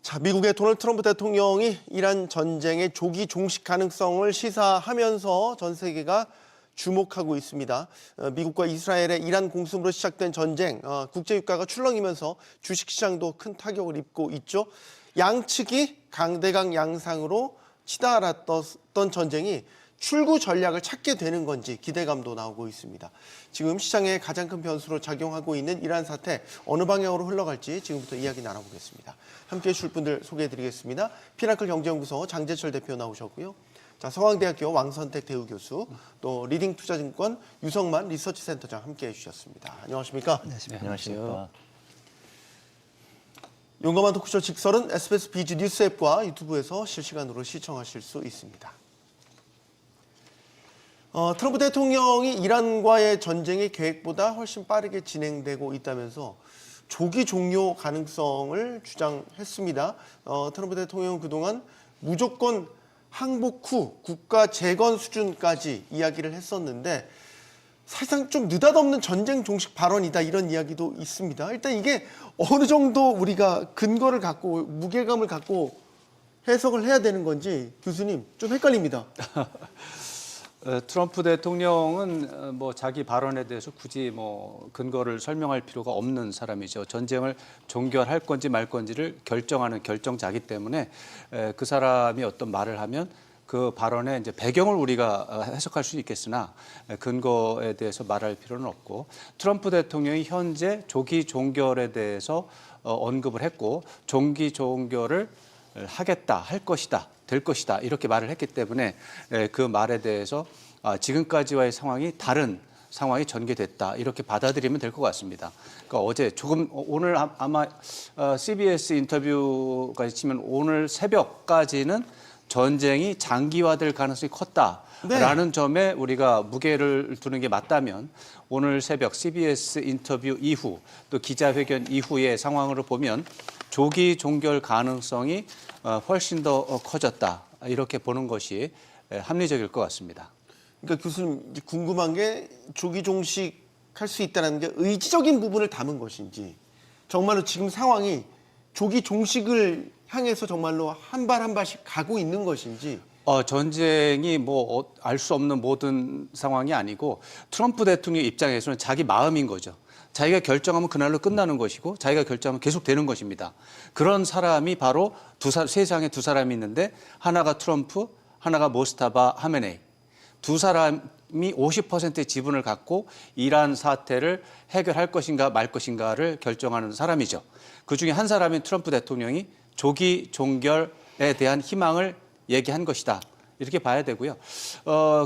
자, 미국의 도널드 트럼프 대통령이 이란 전쟁의 조기 종식 가능성을 시사하면서 전 세계가 주목하고 있습니다. 미국과 이스라엘의 이란 공습으로 시작된 전쟁, 국제유가가 출렁이면서 주식시장도 큰 타격을 입고 있죠. 양측이 강대강 양상으로 치달았던 전쟁이 출구 전략을 찾게 되는 건지 기대감도 나오고 있습니다. 지금 시장의 가장 큰 변수로 작용하고 있는 이란 사태, 어느 방향으로 흘러갈지 지금부터 이야기 나눠보겠습니다. 함께해 주실 분들 소개해드리겠습니다. 피나클 경제연구소 장재철 대표 나오셨고요. 자, 서강대학교 왕선택 대우 교수, 또 리딩투자증권 유성만 리서치센터장 함께해 주셨습니다. 안녕하십니까? 네, 안녕하십니까? 용감한 토크쇼 직설은 SBS 비지 뉴스 앱과 유튜브에서 실시간으로 시청하실 수 있습니다. 트럼프 대통령이 이란과의 전쟁이 계획보다 훨씬 빠르게 진행되고 있다면서 조기 종료 가능성을 주장했습니다. 트럼프 대통령은 그동안 무조건 항복 후 국가 재건 수준까지 이야기를 했었는데 사실상 좀 느닷없는 전쟁 종식 발언이다 이런 이야기도 있습니다. 일단 이게 어느 정도 우리가 근거를 갖고 무게감을 갖고 해석을 해야 되는 건지 교수님 좀 헷갈립니다. 트럼프 대통령은 뭐 자기 발언에 대해서 굳이 뭐 근거를 설명할 필요가 없는 사람이죠. 전쟁을 종결할 건지 말 건지를 결정하는 결정자이기 때문에 그 사람이 어떤 말을 하면 그 발언의 이제 배경을 우리가 해석할 수 있겠으나 근거에 대해서 말할 필요는 없고, 트럼프 대통령이 현재 조기 종결에 대해서 언급을 했고 조기 종결을 하겠다, 할 것이다, 될 것이다 이렇게 말을 했기 때문에 그 말에 대해서 지금까지와의 상황이 다른 상황이 전개됐다 이렇게 받아들이면 될 것 같습니다. 그러니까 어제 조금 오늘 아마 CBS 인터뷰까지 치면 오늘 새벽까지는 전쟁이 장기화될 가능성이 컸다라는 점에 우리가 무게를 두는 게 맞다면, 오늘 새벽 CBS 인터뷰 이후 또 기자회견 이후의 상황으로 보면 조기 종결 가능성이 훨씬 더 커졌다 이렇게 보는 것이 합리적일 것 같습니다. 그러니까 교수님 궁금한 게 조기 종식할 수 있다는 게 의지적인 부분을 담은 것인지, 정말로 지금 상황이 조기 종식을 향해서 정말로 한 발 한 발씩 가고 있는 것인지. 전쟁이 뭐 알 수 없는 모든 상황이 아니고 트럼프 대통령 입장에서는 자기 마음인 거죠. 자기가 결정하면 그날로 끝나는 것이고 자기가 결정하면 계속 되는 것입니다. 그런 사람이 바로 세상에 두 사람이 있는데, 하나가 트럼프, 하나가 모스타바 하메네이. 두 사람이 50%의 지분을 갖고 이란 사태를 해결할 것인가 말 것인가를 결정하는 사람이죠. 그중에 한 사람인 트럼프 대통령이 조기 종결에 대한 희망을 얘기한 것이다 이렇게 봐야 되고요.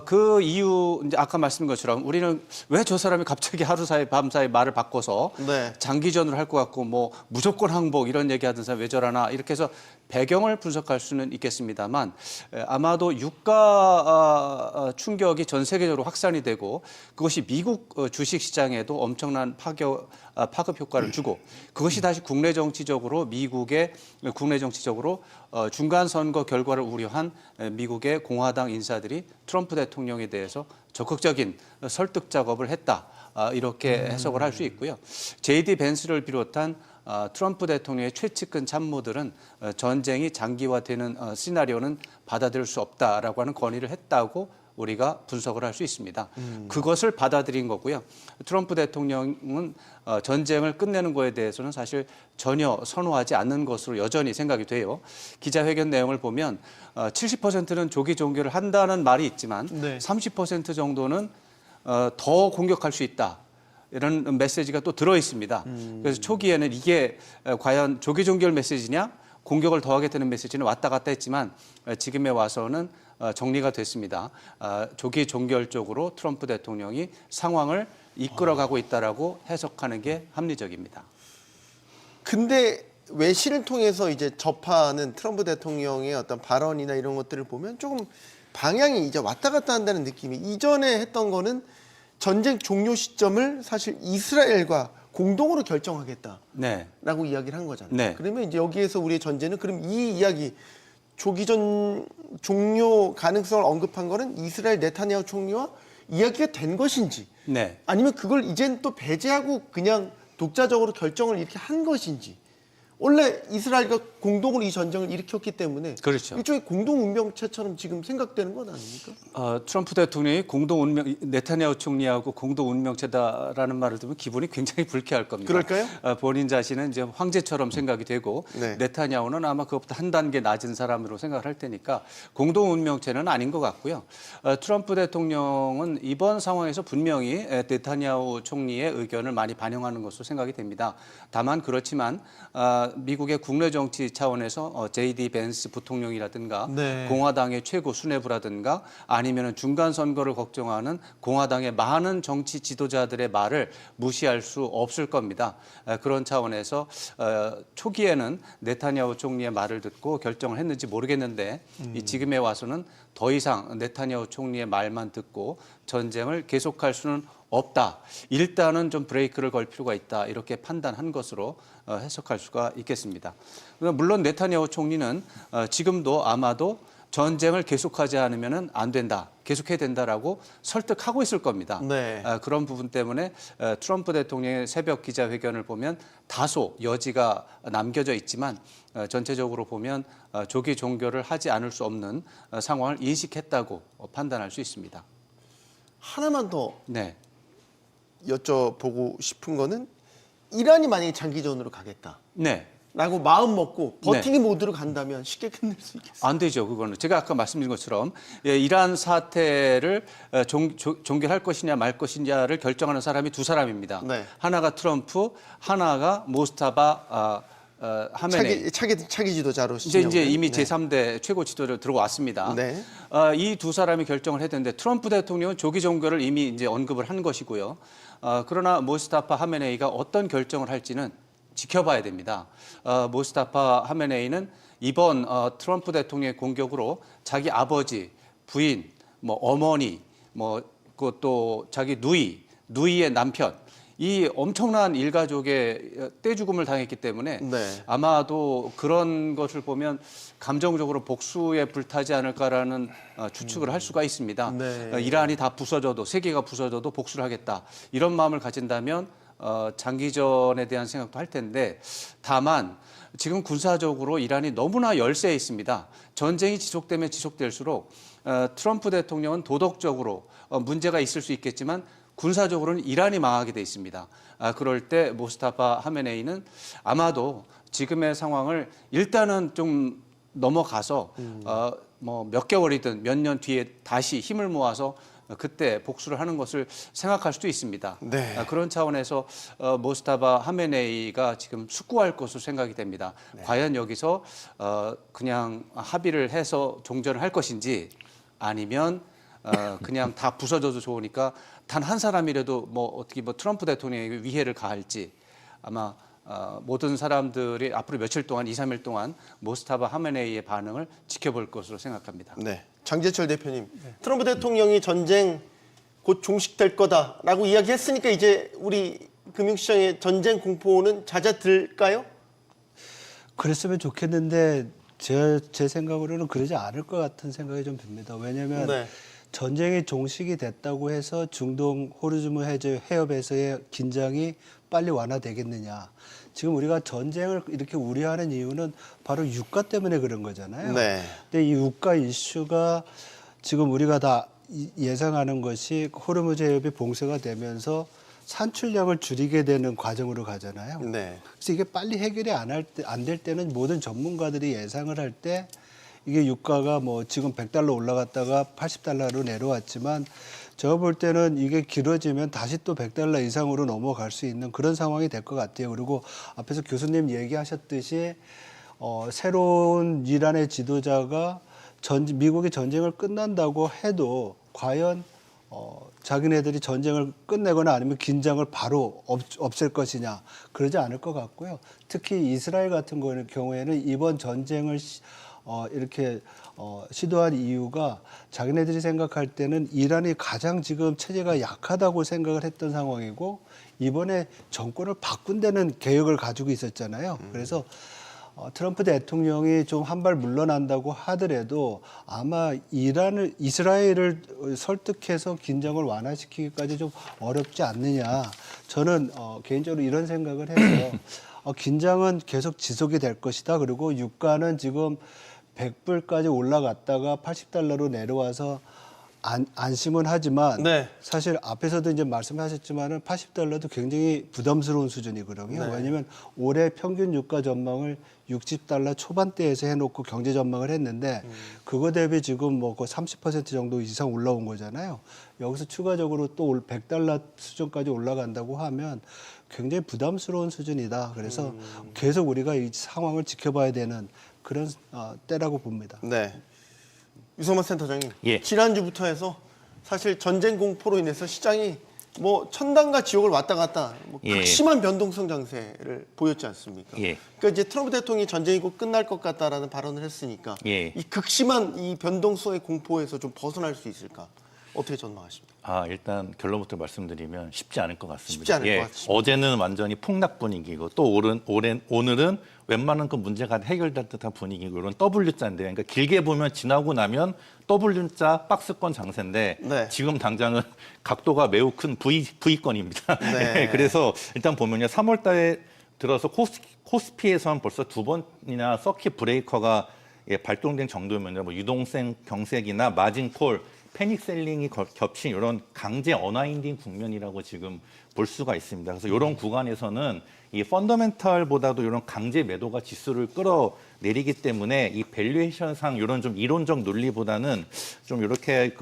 그 이유, 이제 아까 말씀드린 것처럼 우리는 왜 저 사람이 갑자기 하루 사이 밤 사이 말을 바꿔서 장기전으로 할 것 같고 뭐 무조건 항복 이런 얘기하던 사람 왜 저러나 이렇게 해서 배경을 분석할 수는 있겠습니다만, 아마도 유가 충격이 전 세계적으로 확산이 되고 그것이 미국 주식시장에도 엄청난 파급 효과를 주고, 그것이 다시 국내 정치적으로 중간 선거 결과를 우려한 미국의 공화당 인사들이 트럼프 대통령에 대해서 적극적인 설득 작업을 했다 이렇게 해석을 할 수 있고요. JD 벤스를 비롯한 트럼프 대통령의 최측근 참모들은 전쟁이 장기화되는 시나리오는 받아들일 수 없다라고 하는 건의를 했다고 우리가 분석을 할 수 있습니다. 그것을 받아들인 거고요. 트럼프 대통령은 전쟁을 끝내는 거에 대해서는 사실 전혀 선호하지 않는 것으로 여전히 생각이 돼요. 기자회견 내용을 보면 70%는 조기 종결을 한다는 말이 있지만 30% 정도는 더 공격할 수 있다, 이런 메시지가 또 들어 있습니다. 그래서 초기에는 이게 과연 조기 종결 메시지냐 공격을 더하게 되는 메시지는 왔다 갔다 했지만 지금에 와서는 정리가 됐습니다. 조기 종결 쪽으로 트럼프 대통령이 상황을 이끌어가고 있다라고 해석하는 게 합리적입니다. 근데 외신을 통해서 이제 접하는 트럼프 대통령의 어떤 발언이나 이런 것들을 보면 조금 방향이 이제 왔다 갔다 한다는 느낌이, 이전에 했던 거는 전쟁 종료 시점을 사실 이스라엘과 공동으로 결정하겠다라고 이야기를 한 거잖아요. 그러면 이제 여기에서 우리의 전제는, 그럼 이 이야기 조기전 종료 가능성을 언급한 거는 이스라엘 네타냐후 총리와 이야기가 된 것인지, 아니면 그걸 이젠 또 배제하고 그냥 독자적으로 결정을 이렇게 한 것인지, 원래 이스라엘과 공동으로 이 전쟁을 일으켰기 때문에 그렇죠. 일종의 공동 운명체처럼 지금 생각되는 건 아닙니까? 트럼프 대통령이 네타냐후 총리하고 공동 운명체다라는 말을 들으면 기분이 굉장히 불쾌할 겁니다. 그럴까요? 본인 자신은 이제 황제처럼 생각이 되고 네. 네타냐후는 아마 그것보다 한 단계 낮은 사람으로 생각을 할 테니까 공동 운명체는 아닌 것 같고요. 트럼프 대통령은 이번 상황에서 분명히 네타냐후 총리의 의견을 많이 반영하는 것으로 생각이 됩니다. 다만 그렇지만 미국의 국내 정치 차원에서 J.D. 벤스 부통령이라든가 네. 공화당의 최고 수뇌부라든가 아니면 중간 선거를 걱정하는 공화당의 많은 정치 지도자들의 말을 무시할 수 없을 겁니다. 그런 차원에서 초기에는 네타냐후 총리의 말을 듣고 결정을 했는지 모르겠는데 이 지금에 와서는 더 이상 네타냐후 총리의 말만 듣고 전쟁을 계속할 수는 없다. 일단은 좀 브레이크를 걸 필요가 있다. 이렇게 판단한 것으로 해석할 수가 있겠습니다. 물론 네타냐후 총리는 지금도 아마도 전쟁을 계속하지 않으면 안 된다. 계속해야 된다라고 설득하고 있을 겁니다. 네. 그런 부분 때문에 트럼프 대통령의 새벽 기자회견을 보면 다소 여지가 남겨져 있지만 전체적으로 보면 조기 종결을 하지 않을 수 없는 상황을 인식했다고 판단할 수 있습니다. 하나만 더 네. 여쭤보고 싶은 거는 이란이 만약에 장기전으로 가겠다. 네. 라고 마음 먹고 버티기 모드로 간다면 쉽게 끝낼 수 있겠어요. 안 되죠. 그거는 제가 아까 말씀드린 것처럼 이란 사태를 종결할 것이냐 말 것이냐를 결정하는 사람이 두 사람입니다. 네. 하나가 트럼프, 하나가 모스타바 하메네이. 차기 지도자로 이제 이미 네. 제3대 최고 지도자로 들어왔습니다. 네. 이 두 사람이 결정을 했는데 트럼프 대통령은 조기 종결을 이미 이제 언급을 한 것이고요. 그러나 모스타파 하메네이가 어떤 결정을 할지는 지켜봐야 됩니다. 모스타파 하메네이는 이번 트럼프 대통령의 공격으로 자기 아버지, 부인, 뭐 어머니, 뭐 그것도 자기 누이의 남편 이 엄청난 일가족의 떼죽음을 당했기 때문에 네. 아마도 그런 것을 보면 감정적으로 복수에 불타지 않을까라는 추측을 할 수가 있습니다. 네. 이란이 다 부서져도 세계가 부서져도 복수를 하겠다 이런 마음을 가진다면 장기전에 대한 생각도 할 텐데 다만 지금 군사적으로 이란이 너무나 열세에 있습니다. 전쟁이 지속되면 지속될수록 트럼프 대통령은 도덕적으로 문제가 있을 수 있겠지만 군사적으로는 이란이 망하게 돼 있습니다. 그럴 때 모스타파 하메네이는 아마도 지금의 상황을 일단은 좀 넘어가서 뭐 몇 개월이든 몇 년 뒤에 다시 힘을 모아서 그때 복수를 하는 것을 생각할 수도 있습니다. 네. 그런 차원에서 모스타바 하메네이가 지금 숙고할 것으로 생각이 됩니다. 네. 과연 여기서 그냥 합의를 해서 종전을 할 것인지 아니면 그냥 다 부서져도 좋으니까 단 한 사람이라도 뭐 어떻게 뭐 트럼프 대통령에게 위해를 가할지 아마 모든 사람들이 앞으로 며칠 동안 2, 3일 동안 모스타바 하메네이의 반응을 지켜볼 것으로 생각합니다. 네. 장재철 대표님, 트럼프 대통령이 전쟁 곧 종식될 거다라고 이야기했으니까 이제 우리 금융시장의 전쟁 공포는 잦아들까요? 그랬으면 좋겠는데 제 생각으로는 그러지 않을 것 같은 생각이 좀 듭니다. 왜냐하면 네. 전쟁이 종식이 됐다고 해서 중동 호르무즈 해협에서의 긴장이 빨리 완화되겠느냐. 지금 우리가 전쟁을 이렇게 우려하는 이유는 바로 유가 때문에 그런 거잖아요. 네. 근데 이 유가 이슈가 지금 우리가 다 예상하는 것이 호르무즈 해협이 봉쇄가 되면서 산출량을 줄이게 되는 과정으로 가잖아요. 네. 그래서 이게 빨리 해결이 안 될 때는 모든 전문가들이 예상을 할 때 이게 유가가 뭐 지금 100달러 올라갔다가 80달러로 내려왔지만 제가 볼 때는 이게 길어지면 다시 또 100달러 이상으로 넘어갈 수 있는 그런 상황이 될 것 같아요. 그리고 앞에서 교수님 얘기하셨듯이 새로운 이란의 지도자가 미국이 전쟁을 끝난다고 해도 과연 자기네들이 전쟁을 끝내거나 아니면 긴장을 바로 없앨 것이냐 그러지 않을 것 같고요. 특히 이스라엘 같은 경우에는 이번 전쟁을 이렇게 시도한 이유가 자기네들이 생각할 때는 이란이 가장 지금 체제가 약하다고 생각을 했던 상황이고 이번에 정권을 바꾼다는 계획을 가지고 있었잖아요. 그래서 트럼프 대통령이 좀 한 발 물러난다고 하더라도 아마 이스라엘을 설득해서 긴장을 완화시키기까지 좀 어렵지 않느냐. 저는 개인적으로 이런 생각을 해서 긴장은 계속 지속이 될 것이다. 그리고 유가는 지금 100불까지 올라갔다가 80달러로 내려와서 안심은 하지만 네. 사실 앞에서도 이제 말씀하셨지만은 80달러도 굉장히 부담스러운 수준이거든요. 네. 왜냐하면 올해 평균 유가 전망을 60달러 초반대에서 해놓고 경제 전망을 했는데 그거 대비 지금 뭐 그 30% 정도 이상 올라온 거잖아요. 여기서 추가적으로 또 100달러 수준까지 올라간다고 하면 굉장히 부담스러운 수준이다. 그래서 계속 우리가 이 상황을 지켜봐야 되는 그런 때라고 봅니다. 네. 유성만 센터장님, 예. 지난주부터 해서 사실 전쟁 공포로 인해서 시장이 뭐 천당과 지옥을 왔다 갔다 뭐 예. 극심한 변동성 장세를 보였지 않습니까? 예. 그러니까 이제 트럼프 대통령이 전쟁이 곧 끝날 것 같다라는 발언을 했으니까 예. 이 극심한 이 변동성의 공포에서 좀 벗어날 수 있을까? 어떻게 전망하십니까? 일단 결론부터 말씀드리면 쉽지 않을 것 같습니다. 쉽지 않을 것 같습니다. 어제는 완전히 폭락 분위기고 또 오늘은 웬만한 그 문제가 해결될 듯한 분위기고 이런 W자인데 그러니까 길게 보면 지나고 나면 W자 박스권 장세인데 네. 지금 당장은 각도가 매우 큰 V권입니다. 네. 그래서 일단 보면요. 3월 달에 들어서 코스피에서는 벌써 두 번이나 서킷 브레이커가 발동된 정도면요. 뭐 유동성 경색이나 마진콜 패닉셀링이 겹친 이런 강제 언와인딩 국면이라고 지금 볼 수가 있습니다. 그래서 이런 구간에서는 이 펀더멘탈보다도 이런 강제 매도가 지수를 끌어내리기 때문에 이 밸류에이션상 이런 좀 이론적 논리보다는 좀 이렇게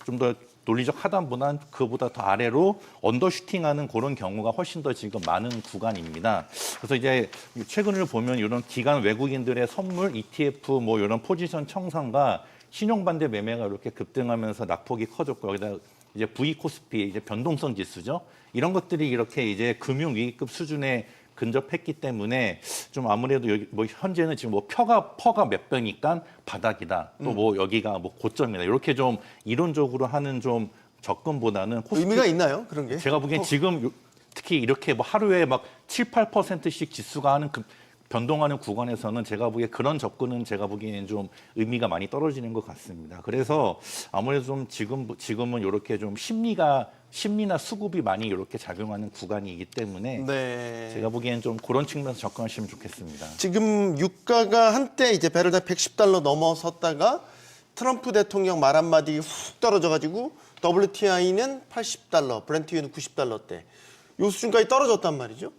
좀 더 논리적 하단보다는 그보다 더 아래로 언더슈팅하는 그런 경우가 훨씬 더 지금 많은 구간입니다. 그래서 이제 최근을 보면 이런 기관 외국인들의 선물 ETF 뭐 이런 포지션 청산과 신용반대 매매가 이렇게 급등하면서 낙폭이 커졌고 여기다 이제 V 코스피 이제 변동성 지수죠. 이런 것들이 이렇게 이제 금융 위기급 수준에 근접했기 때문에 좀 아무래도 여기 뭐 현재는 지금 뭐 퍼가 몇 배니까 바닥이다. 또 뭐 여기가 뭐 고점이다. 이렇게 좀 이론적으로 하는 좀 접근보다는 의미가 있나요? 그런 게? 제가 보기엔 지금 특히 이렇게 뭐 하루에 막 7, 8%씩 지수가 하는 변동하는 구간에서는 제가 보기에 그런 접근은 제가 보기에는 좀 의미가 많이 떨어지는 것 같습니다. 그래서 아무래도 좀 지금은 이렇게 좀 심리나 수급이 많이 이렇게 작용하는 구간이기 때문에 네. 제가 보기엔 좀 그런 측면에서 접근하시면 좋겠습니다. 지금 유가가 한때 이제 배럴당 110달러 넘어섰다가 트럼프 대통령 말 한마디 훅 떨어져가지고 WTI는 80달러, 브렌트유는 90달러대 요 수준까지 떨어졌단 말이죠.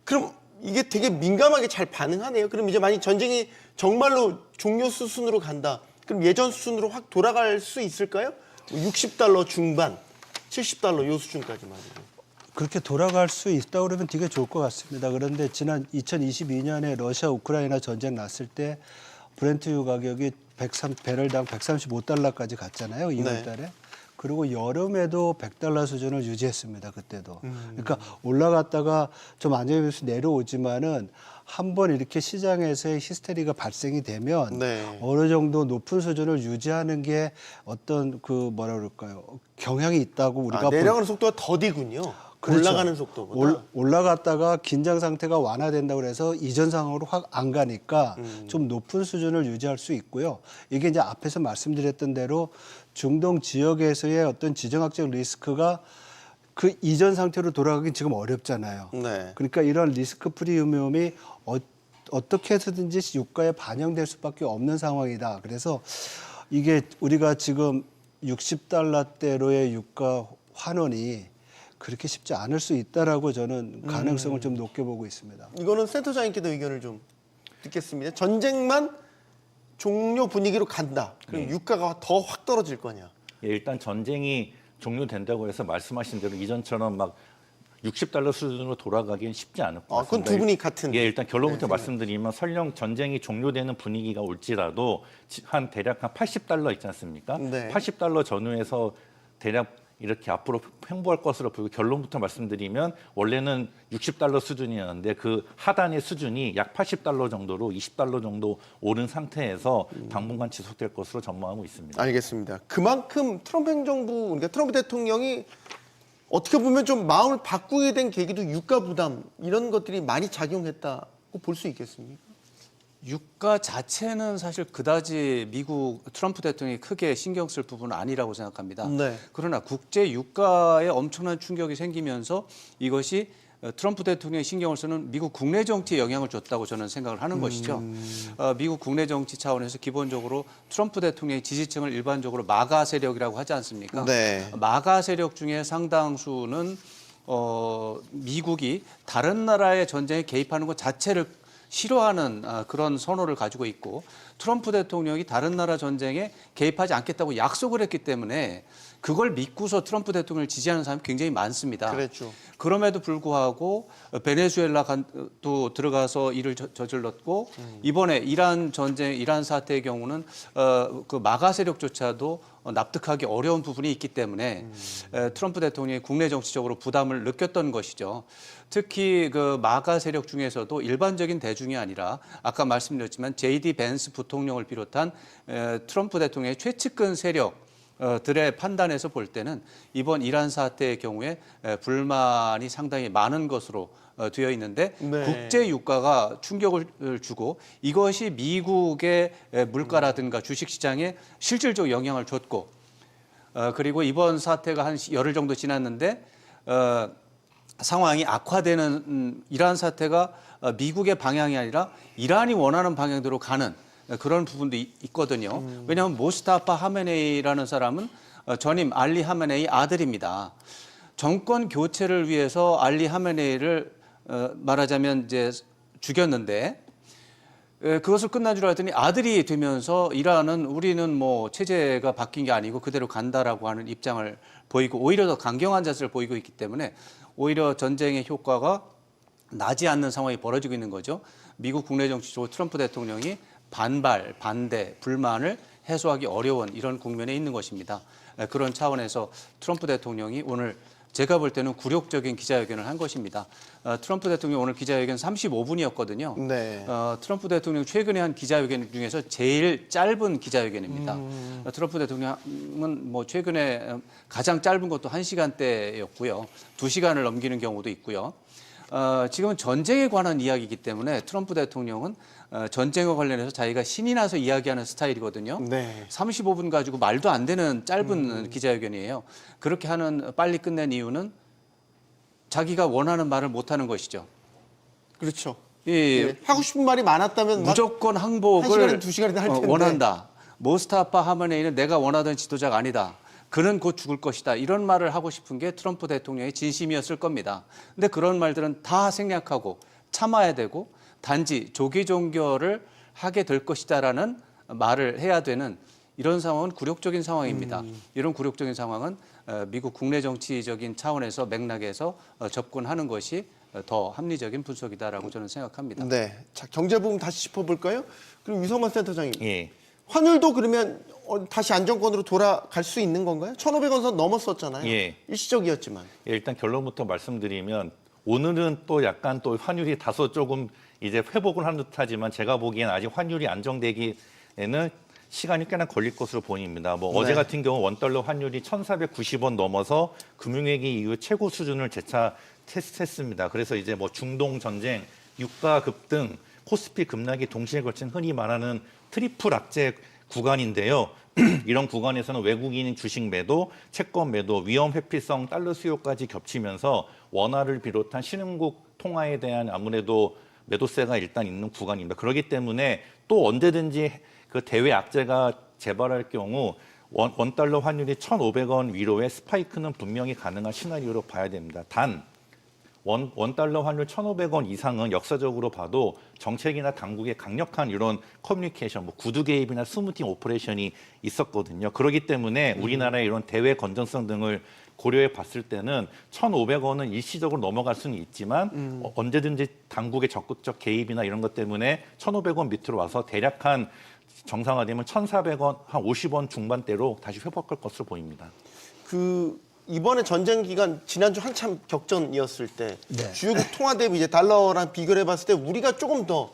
그럼 이게 되게 민감하게 잘 반응하네요. 그럼 이제 만약 전쟁이 정말로 종료 수순으로 간다. 그럼 예전 수순으로 확 돌아갈 수 있을까요? 60달러 중반, 70달러 요 수준까지 말이죠. 그렇게 돌아갈 수 있다 그러면 되게 좋을 것 같습니다. 그런데 지난 2022년에 러시아 우크라이나 전쟁 났을 때 브렌트유 가격이 배럴당 135달러까지 갔잖아요. 2월 달에. 그리고 여름에도 100달러 수준을 유지했습니다. 그때도. 그러니까 올라갔다가 좀 안정해서 내려오지만은 한번 이렇게 시장에서의 히스테리가 발생이 되면 네. 어느 정도 높은 수준을 유지하는 게 어떤 그 뭐라 그럴까요? 경향이 있다고 우리가 내려가는 속도가 더디군요. 그렇죠. 올라가는 속도보다. 올라갔다가 긴장 상태가 완화된다고 해서 이전 상황으로 확 안 가니까 좀 높은 수준을 유지할 수 있고요. 이게 이제 앞에서 말씀드렸던 대로 중동 지역에서의 어떤 지정학적 리스크가 그 이전 상태로 돌아가긴 지금 어렵잖아요. 네. 그러니까 이런 리스크 프리미엄이 어떻게 해서든지 유가에 반영될 수밖에 없는 상황이다. 그래서 이게 우리가 지금 60달러대로의 유가 환원이 그렇게 쉽지 않을 수 있다라고 저는 가능성을 좀 높게 보고 있습니다. 이거는 센터장님께도 의견을 좀 듣겠습니다. 전쟁만 종료 분위기로 간다. 그럼 유가가 더 확 떨어질 거냐? 일단 전쟁이 종료된다고 해서 말씀하신 대로 이전처럼 막 60달러 수준으로 돌아가기는 쉽지 않을 것 같습니다. 그건 두 분이 같은. 일단 결론부터 말씀드리면 설령 전쟁이 종료되는 분위기가 올지라도 대략 한 80달러 있지 않습니까? 네. 80달러 전후에서 대략 이렇게 앞으로 횡보할 것으로 보이고 결론부터 말씀드리면 원래는 60달러 수준이었는데 그 하단의 수준이 약 80달러 정도로 20달러 정도 오른 상태에서 당분간 지속될 것으로 전망하고 있습니다. 알겠습니다. 그만큼 트럼프 행정부, 그러니까 트럼프 대통령이 어떻게 보면 좀 마음을 바꾸게 된 계기도 유가 부담 이런 것들이 많이 작용했다고 볼 수 있겠습니까? 유가 자체는 사실 그다지 미국 트럼프 대통령이 크게 신경 쓸 부분은 아니라고 생각합니다. 네. 그러나 국제 유가에 엄청난 충격이 생기면서 이것이 트럼프 대통령이 신경을 쓰는 미국 국내 정치에 영향을 줬다고 저는 생각을 하는 것이죠. 미국 국내 정치 차원에서 기본적으로 트럼프 대통령의 지지층을 일반적으로 마가 세력이라고 하지 않습니까? 네. 마가 세력 중에 상당수는 미국이 다른 나라의 전쟁에 개입하는 것 자체를 싫어하는 그런 선호를 가지고 있고 트럼프 대통령이 다른 나라 전쟁에 개입하지 않겠다고 약속을 했기 때문에 그걸 믿고서 트럼프 대통령을 지지하는 사람이 굉장히 많습니다. 그랬죠. 그럼에도 불구하고 베네수엘라도 들어가서 일을 저질렀고 이번에 이란 전쟁, 이란 사태의 경우는 그 마가 세력조차도 납득하기 어려운 부분이 있기 때문에 트럼프 대통령이 국내 정치적으로 부담을 느꼈던 것이죠. 특히 그 마가 세력 중에서도 일반적인 대중이 아니라 아까 말씀드렸지만 J.D. 벤스 부통령을 비롯한 트럼프 대통령의 최측근 세력 들의 판단에서 볼 때는 이번 이란 사태의 경우에 불만이 상당히 많은 것으로 되어 있는데 네. 국제 유가가 충격을 주고 이것이 미국의 물가라든가 주식 시장에 실질적 영향을 줬고 그리고 이번 사태가 한 열흘 정도 지났는데 상황이 악화되는 이란 사태가 미국의 방향이 아니라 이란이 원하는 방향대로 가는 그런 부분도 있거든요. 왜냐하면 모스타파 하메네이라는 사람은 전임 알리 하메네이 아들입니다. 정권 교체를 위해서 알리 하메네이를 말하자면 이제 죽였는데 그것을 끝난 줄 알았더니 아들이 되면서 이란은 우리는 뭐 체제가 바뀐 게 아니고 그대로 간다라고 하는 입장을 보이고 오히려 더 강경한 자세를 보이고 있기 때문에 오히려 전쟁의 효과가 나지 않는 상황이 벌어지고 있는 거죠. 미국 국내 정치적으로 트럼프 대통령이 반발, 반대, 불만을 해소하기 어려운 이런 국면에 있는 것입니다. 그런 차원에서 트럼프 대통령이 오늘 제가 볼 때는 굴욕적인 기자회견을 한 것입니다. 트럼프 대통령 오늘 기자회견 35분이었거든요. 네. 트럼프 대통령 최근에 한 기자회견 중에서 제일 짧은 기자회견입니다. 트럼프 대통령은 뭐 최근에 가장 짧은 것도 1시간대였고요. 2시간을 넘기는 경우도 있고요. 지금은 전쟁에 관한 이야기이기 때문에 트럼프 대통령은 전쟁과 관련해서 자기가 신이 나서 이야기하는 스타일이거든요. 네. 35분 가지고 말도 안 되는 짧은 기자회견이에요. 그렇게 빨리 끝낸 이유는 자기가 원하는 말을 못 하는 것이죠. 그렇죠. 이 예. 하고 싶은 말이 많았다면 막 무조건 항복을 1시간이든 2시간이든 할 텐데. 원한다. 모스타파 하메네이는 내가 원하던 지도자가 아니다. 그는 곧 죽을 것이다. 이런 말을 하고 싶은 게 트럼프 대통령의 진심이었을 겁니다. 근데 그런 말들은 다 생략하고 참아야 되고 단지 조기 종결을 하게 될 것이다라는 말을 해야 되는 이런 상황은 굴욕적인 상황입니다. 이런 굴욕적인 상황은 미국 국내 정치적인 차원에서 맥락에서 접근하는 것이 더 합리적인 분석이다라고 저는 생각합니다. 네. 자, 경제 부분 다시 짚어볼까요? 그리고 유성만 센터장님. 예. 환율도 그러면 다시 안정권으로 돌아갈 수 있는 건가요? 1,500원 선 넘었었잖아요. 예. 일시적이었지만. 예, 일단 결론부터 말씀드리면 오늘은 또 약간 또 환율이 다소 조금 이제 회복을 한 듯하지만 제가 보기엔 아직 환율이 안정되기에는 시간이 꽤나 걸릴 것으로 보입니다. 뭐 어제 네. 같은 경우 원달러 환율이 1,490원 넘어서 금융위기 이후 최고 수준을 재차 테스트했습니다. 그래서 이제 뭐 중동 전쟁, 유가 급등, 코스피 급락이 동시에 걸친 흔히 말하는 트리플 악재 구간인데요. 이런 구간에서는 외국인 주식 매도, 채권 매도, 위험 회피성 달러 수요까지 겹치면서 원화를 비롯한 신흥국 통화에 대한 아무래도 매도세가 일단 있는 구간입니다. 그렇기 때문에 또 언제든지 그 대외 악재가 재발할 경우 원달러 환율이 1,500원 위로의 스파이크는 분명히 가능한 시나리오로 봐야 됩니다. 단 원달러 환율 1,500원 이상은 역사적으로 봐도 정책이나 당국의 강력한 이런 커뮤니케이션, 뭐 구두 개입이나 스무팅 오퍼레이션이 있었거든요. 그렇기 때문에 우리나라의 이런 대외 건전성 등을 고려해 봤을 때는 1,500원은 일시적으로 넘어갈 수는 있지만 언제든지 당국의 적극적 개입이나 이런 것 때문에 1,500원 밑으로 와서 대략 한 정상화되면 1,400원, 한 50원 중반대로 다시 회복할 것으로 보입니다. 이번에 전쟁 기간 지난주 한참 격전이었을 때 네. 주요국 통화 대비 이제 달러랑 비교를 해봤을 때 우리가 조금 더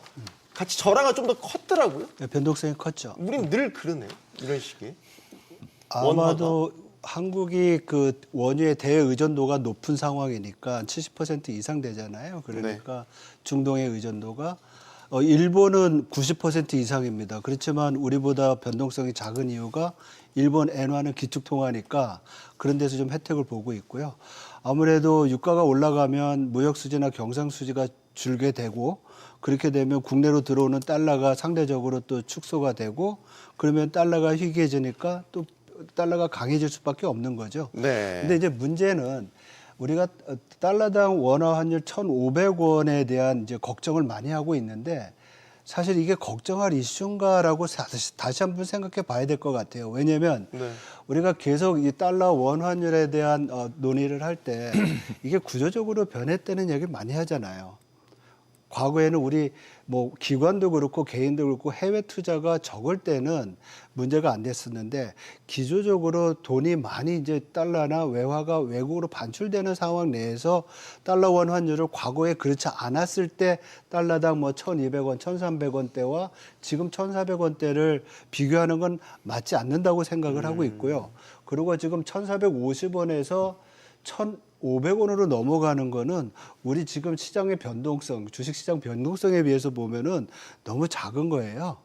같이 저랑은 좀 더 컸더라고요. 네, 변동성이 컸죠. 우린 늘 그러네요. 이런 식의. 아마도 한국이 그 원유의 대의존도가 높은 상황이니까 70% 이상 되잖아요. 그러니까 중동의 의존도가 일본은 90% 이상입니다. 그렇지만 우리보다 변동성이 작은 이유가 일본 엔화는 기축통화니까 그런 데서 좀 혜택을 보고 있고요. 아무래도 유가가 올라가면 무역 수지나 경상 수지가 줄게 되고 그렇게 되면 국내로 들어오는 달러가 상대적으로 또 축소가 되고 그러면 달러가 희귀해지니까 또 달러가 강해질 수밖에 없는 거죠. 네. 근데 이제 문제는 우리가 달러당 원화 환율 1,500원에 대한 이제 걱정을 많이 하고 있는데 사실 이게 걱정할 이슈인가라고 다시 한번 생각해 봐야 될 것 같아요. 왜냐하면 네. 우리가 계속 이 달러 원 환율에 대한 논의를 할 때 이게 구조적으로 변했다는 얘기를 많이 하잖아요. 과거에는 우리 뭐 기관도 그렇고 개인도 그렇고 해외 투자가 적을 때는 문제가 안 됐었는데 기조적으로 돈이 많이 이제 달러나 외화가 외국으로 반출되는 상황 내에서 달러 원 환율을 과거에 그렇지 않았을 때 달러당 뭐 1,200원, 1,300원대와 지금 1,400원대를 비교하는 건 맞지 않는다고 생각을 하고 있고요. 그리고 지금 1,450원에서 1,500원으로 넘어가는 거는 우리 지금 시장의 변동성, 주식시장 변동성에 비해서 보면은 너무 작은 거예요.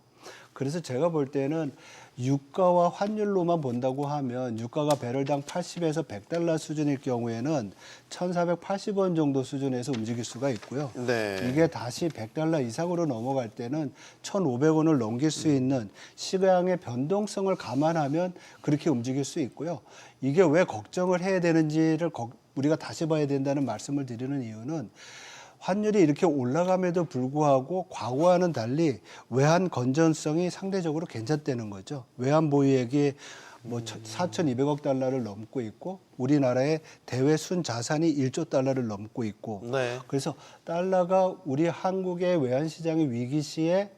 그래서 제가 볼 때는 유가와 환율로만 본다고 하면 유가가 배럴당 80에서 100달러 수준일 경우에는 1,480원 정도 수준에서 움직일 수가 있고요. 네. 이게 다시 100달러 이상으로 넘어갈 때는 1,500원을 넘길 수 있는 시장의 변동성을 감안하면 그렇게 움직일 수 있고요. 이게 왜 걱정을 해야 되는지를 우리가 다시 봐야 된다는 말씀을 드리는 이유는 환율이 이렇게 올라감에도 불구하고 과거와는 달리 외환 건전성이 상대적으로 괜찮다는 거죠. 외환 보유액이 뭐 4,200억 달러를 넘고 있고 우리나라의 대외 순 자산이 1조 달러를 넘고 있고 네. 그래서 달러가 우리 한국의 외환 시장의 위기 시에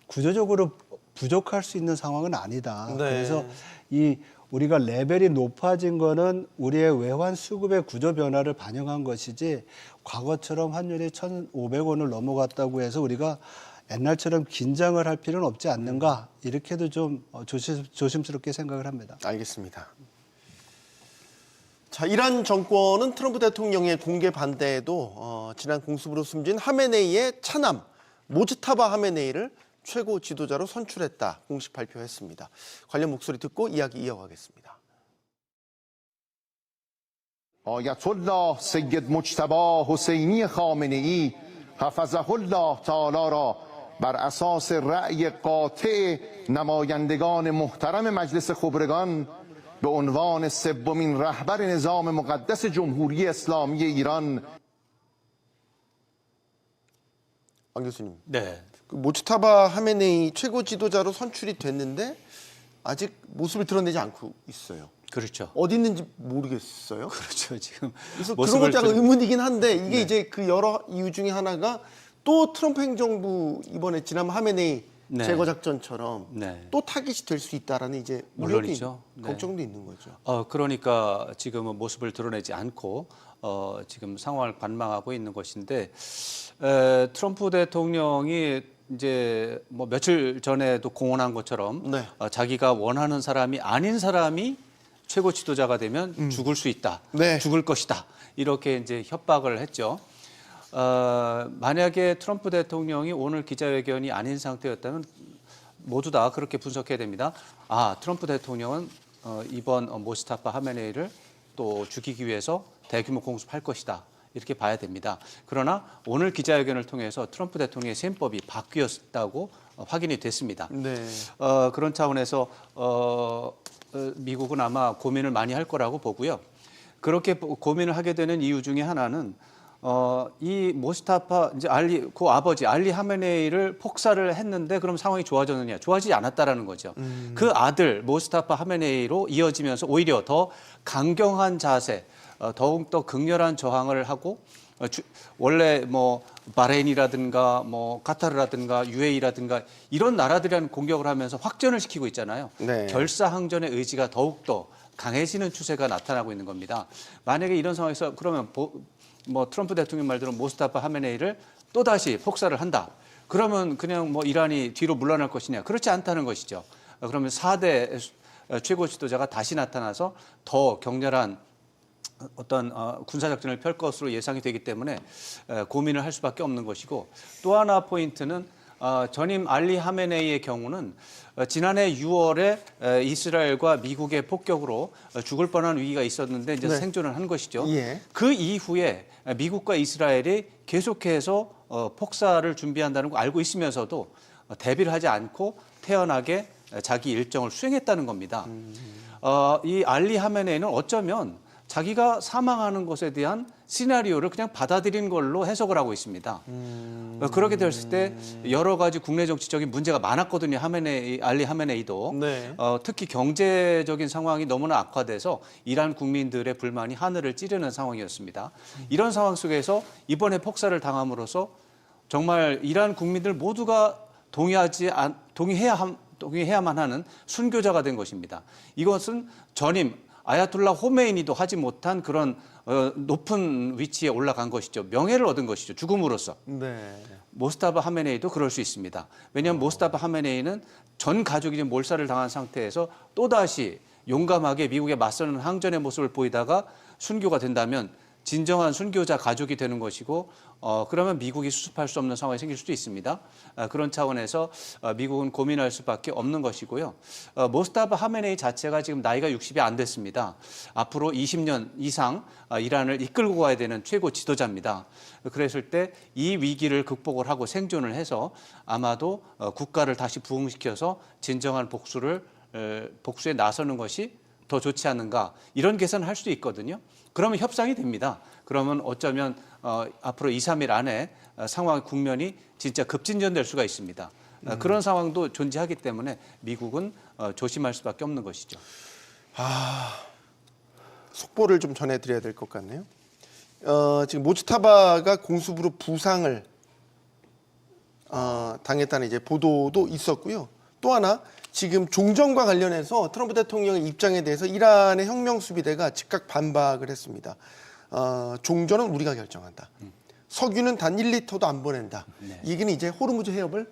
구조적으로 부족할 수 있는 상황은 아니다. 네. 그래서 이 우리가 레벨이 높아진 거는 우리의 외환 수급의 구조 변화를 반영한 것이지 과거처럼 환율이 1,500원을 넘어갔다고 해서 우리가 옛날처럼 긴장을 할 필요는 없지 않는가 이렇게도 좀 조심스럽게 생각을 합니다. 알겠습니다. 자, 이란 정권은 트럼프 대통령의 공개 반대에도 지난 공습으로 숨진 하메네이의 차남 모즈타바 하메네이를 최고 지도자로 선출했다 공식 발표했습니다. 관련 목소리 듣고 이야기 이어가겠습니다. آیت‌الله سید مجتبی حسینی خامنه‌ای حفظه الله تعالی را بر اساس رأی قاطع نمایندگان محترم مجلس خبرگان به عنوان سومین رهبر نظام مقدس جمهوری اسلامی ایران 안 교수님, 네. 그 모츠타바 하메네이 최고 지도자로 선출이 됐는데 아직 모습을 드러내지 않고 있어요. 그렇죠. 어디 있는지 모르겠어요. 그렇죠. 지금 그래서 그런 것도 약간 의문이긴 한데 이게 이제 그 여러 이유 중에 하나가 또 트럼프 행정부 이번에 지난 하메네이 네. 제거 작전처럼 네. 또 타깃이 될 수 있다라는 이제 물론이죠. 우려도 걱정도 있는 거죠. 그러니까 지금은 모습을 드러내지 않고 지금 상황을 관망하고 있는 것인데 트럼프 대통령이 이제 뭐 며칠 전에도 공언한 것처럼 네. 자기가 원하는 사람이 아닌 사람이 최고 지도자가 되면 죽을 수 있다, 네. 죽을 것이다 이렇게 이제 협박을 했죠. 만약에 트럼프 대통령이 오늘 기자회견이 아닌 상태였다면 모두 다 그렇게 분석해야 됩니다. 트럼프 대통령은 이번 모스타파 하메네이를 또 죽이기 위해서 대규모 공습할 것이다. 이렇게 봐야 됩니다. 그러나 오늘 기자회견을 통해서 트럼프 대통령의 셈법이 바뀌었다고 확인이 됐습니다. 네. 그런 차원에서 미국은 아마 고민을 많이 할 거라고 보고요. 그렇게 고민을 하게 되는 이유 중에 하나는 이 모스타파 이제 그 아버지 알리 하메네이를 폭살을 했는데 그럼 상황이 좋아졌느냐? 좋아지지 않았다라는 거죠. 그 아들 모스타파 하메네이로 이어지면서 오히려 더 강경한 자세, 더욱더 극렬한 저항을 하고 원래 뭐 바레인이라든가 뭐 카타르라든가 UAE라든가 이런 나라들이란 공격을 하면서 확전을 시키고 있잖아요. 네. 결사항전의 의지가 더욱더 강해지는 추세가 나타나고 있는 겁니다. 만약에 이런 상황에서 그러면 뭐 트럼프 대통령 말대로 모스타파 하메네이를 또다시 폭살을 한다. 그러면 그냥 뭐 이란이 뒤로 물러날 것이냐? 그렇지 않다는 것이죠. 그러면 4대 최고 지도자가 다시 나타나서 더 격렬한 어떤 군사작전을 펼 것으로 예상이 되기 때문에 고민을 할 수밖에 없는 것이고 또 하나 포인트는 전임 알리 하메네이의 경우는 지난해 6월에 이스라엘과 미국의 폭격으로 죽을 뻔한 위기가 있었는데 이제 네. 생존을 한 것이죠. 예. 그 이후에 미국과 이스라엘이 계속해서 폭사를 준비한다는 거 알고 있으면서도 대비를 하지 않고 태연하게 자기 일정을 수행했다는 겁니다. 이 알리 하메네이는 어쩌면 자기가 사망하는 것에 대한 시나리오를 그냥 받아들인 걸로 해석을 하고 있습니다. 그렇게 됐을 때 여러 가지 국내 정치적인 문제가 많았거든요. 알리 하메네이도. 네. 특히 경제적인 상황이 너무나 악화돼서 이란 국민들의 불만이 하늘을 찌르는 상황이었습니다. 이런 상황 속에서 이번에 폭사를 당함으로써 정말 이란 국민들 모두가 동의해야만 하는 순교자가 된 것입니다. 이것은 전임 아야톨라 호메이니도 하지 못한 그런 높은 위치에 올라간 것이죠. 명예를 얻은 것이죠. 죽음으로써. 네. 모스타바 하메네이도 그럴 수 있습니다. 왜냐하면 모스타바 하메네이는 전 가족이 몰살을 당한 상태에서 또다시 용감하게 미국에 맞서는 항전의 모습을 보이다가 순교가 된다면 진정한 순교자 가족이 되는 것이고 그러면 미국이 수습할 수 없는 상황이 생길 수도 있습니다. 그런 차원에서 미국은 고민할 수밖에 없는 것이고요. 모스타바 하메네이 자체가 지금 나이가 60이 안 됐습니다. 앞으로 20년 이상 이란을 이끌고 가야 되는 최고 지도자입니다. 그랬을 때 이 위기를 극복을 하고 생존을 해서 아마도 국가를 다시 부흥시켜서 진정한 복수에 나서는 것이 더 좋지 않는가 이런 계산을 할 수도 있거든요. 그러면 협상이 됩니다. 그러면 어쩌면 앞으로 2, 3일 안에 상황 국면이 진짜 급진전될 수가 있습니다. 그런 상황도 존재하기 때문에 미국은 조심할 수밖에 없는 것이죠. 속보를 좀 전해드려야 될 것 같네요. 지금 모츠타바가 공습으로 부상을 당했다는 이제 보도도 있었고요. 또 하나 지금 종전과 관련해서 트럼프 대통령의 입장에 대해서 이란의 혁명수비대가 즉각 반박을 했습니다. 종전은 우리가 결정한다. 석유는 단 1리터도 안 보낸다. 네. 이 얘기는 이제 호르무즈 해협을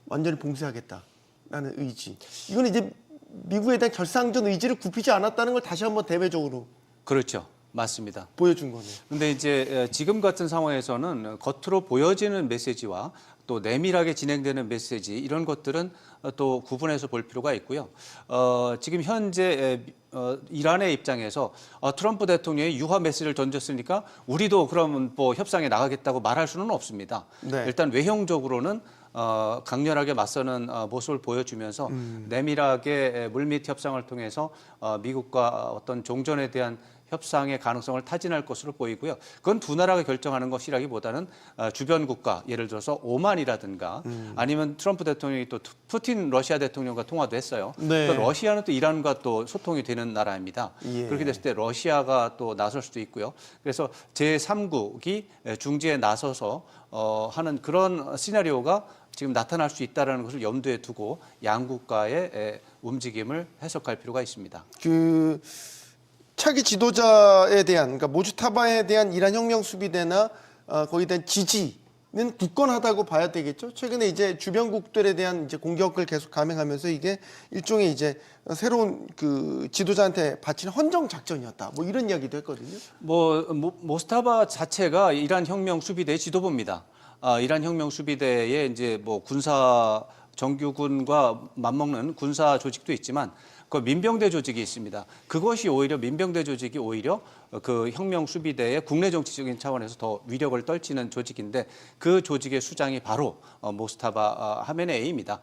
완전히 봉쇄하겠다라는 의지. 이건 이제 미국에 대한 결상적 의지를 굽히지 않았다는 걸 다시 한번 대외적으로 그렇죠. 맞습니다. 보여준 거네요. 근데 이제 지금 같은 상황에서는 겉으로 보여지는 메시지와 또 내밀하게 진행되는 메시지 이런 것들은 또 구분해서 볼 필요가 있고요. 지금 현재 이란의 입장에서 트럼프 대통령이 유화 메시지를 던졌으니까 우리도 그러면 뭐 협상에 나가겠다고 말할 수는 없습니다. 네. 일단 외형적으로는 강렬하게 맞서는 모습을 보여주면서 내밀하게 물밑 협상을 통해서 미국과 어떤 종전에 대한 협상의 가능성을 타진할 것으로 보이고요. 그건 두 나라가 결정하는 것이라기보다는 주변 국가, 예를 들어서 오만이라든가 아니면 트럼프 대통령이 또 푸틴 러시아 대통령과 통화도 했어요. 네. 또 러시아는 또 이란과 또 소통이 되는 나라입니다. 예. 그렇게 됐을 때 러시아가 또 나설 수도 있고요. 그래서 제3국이 중재에 나서서 하는 그런 시나리오가 지금 나타날 수 있다는 것을 염두에 두고 양국가의 움직임을 해석할 필요가 있습니다. 차기 지도자에 대한, 그러니까 모주타바에 대한 이란 혁명 수비대나 거기에 대한 지지는 굳건하다고 봐야 되겠죠. 최근에 이제 주변국들에 대한 이제 공격을 계속 감행하면서 이게 일종의 이제 새로운 그 지도자한테 바치는 헌정 작전이었다. 뭐 이런 이야기도 했거든요. 모스타바 자체가 이란 혁명 수비대의 지도부입니다. 이란 혁명 수비대의 이제 뭐 군사 정규군과 맞먹는 군사 조직도 있지만 그 민병대 조직이 있습니다. 그것이 오히려 민병대 조직이 오히려 그 혁명 수비대의 국내 정치적인 차원에서 더 위력을 떨치는 조직인데 그 조직의 수장이 바로 모스타바 하메네이입니다.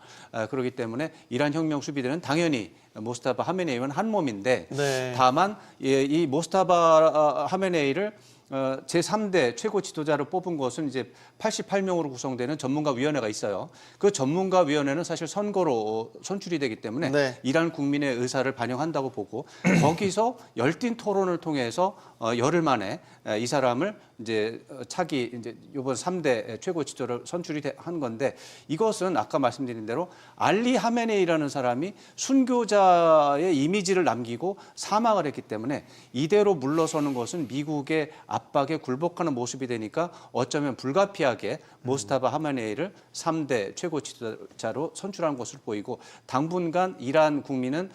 그렇기 때문에 이란 혁명 수비대는 당연히 모스타바 하메네이와는 한 몸인데 네. 다만 이 모스타바 하메네이를 제3대 최고 지도자를 뽑은 것은 이제 88명으로 구성되는 전문가위원회가 있어요. 그 전문가위원회는 사실 선거로 선출이 되기 때문에 네. 이란 국민의 의사를 반영한다고 보고 거기서 열띤 토론을 통해서 열흘 만에 이 사람을 이제 차기 이제 이번 3대 최고 지도를 선출이 한 건데 이것은 아까 말씀드린 대로 알리 하메네이라는 사람이 순교자의 이미지를 남기고 사망을 했기 때문에 이대로 물러서는 것은 미국의 압박에 굴복하는 모습이 되니까 어쩌면 불가피하게 모스타바 하메네이를 3대 최고 지도자로 선출한 것으로 보이고 당분간 이란 국민은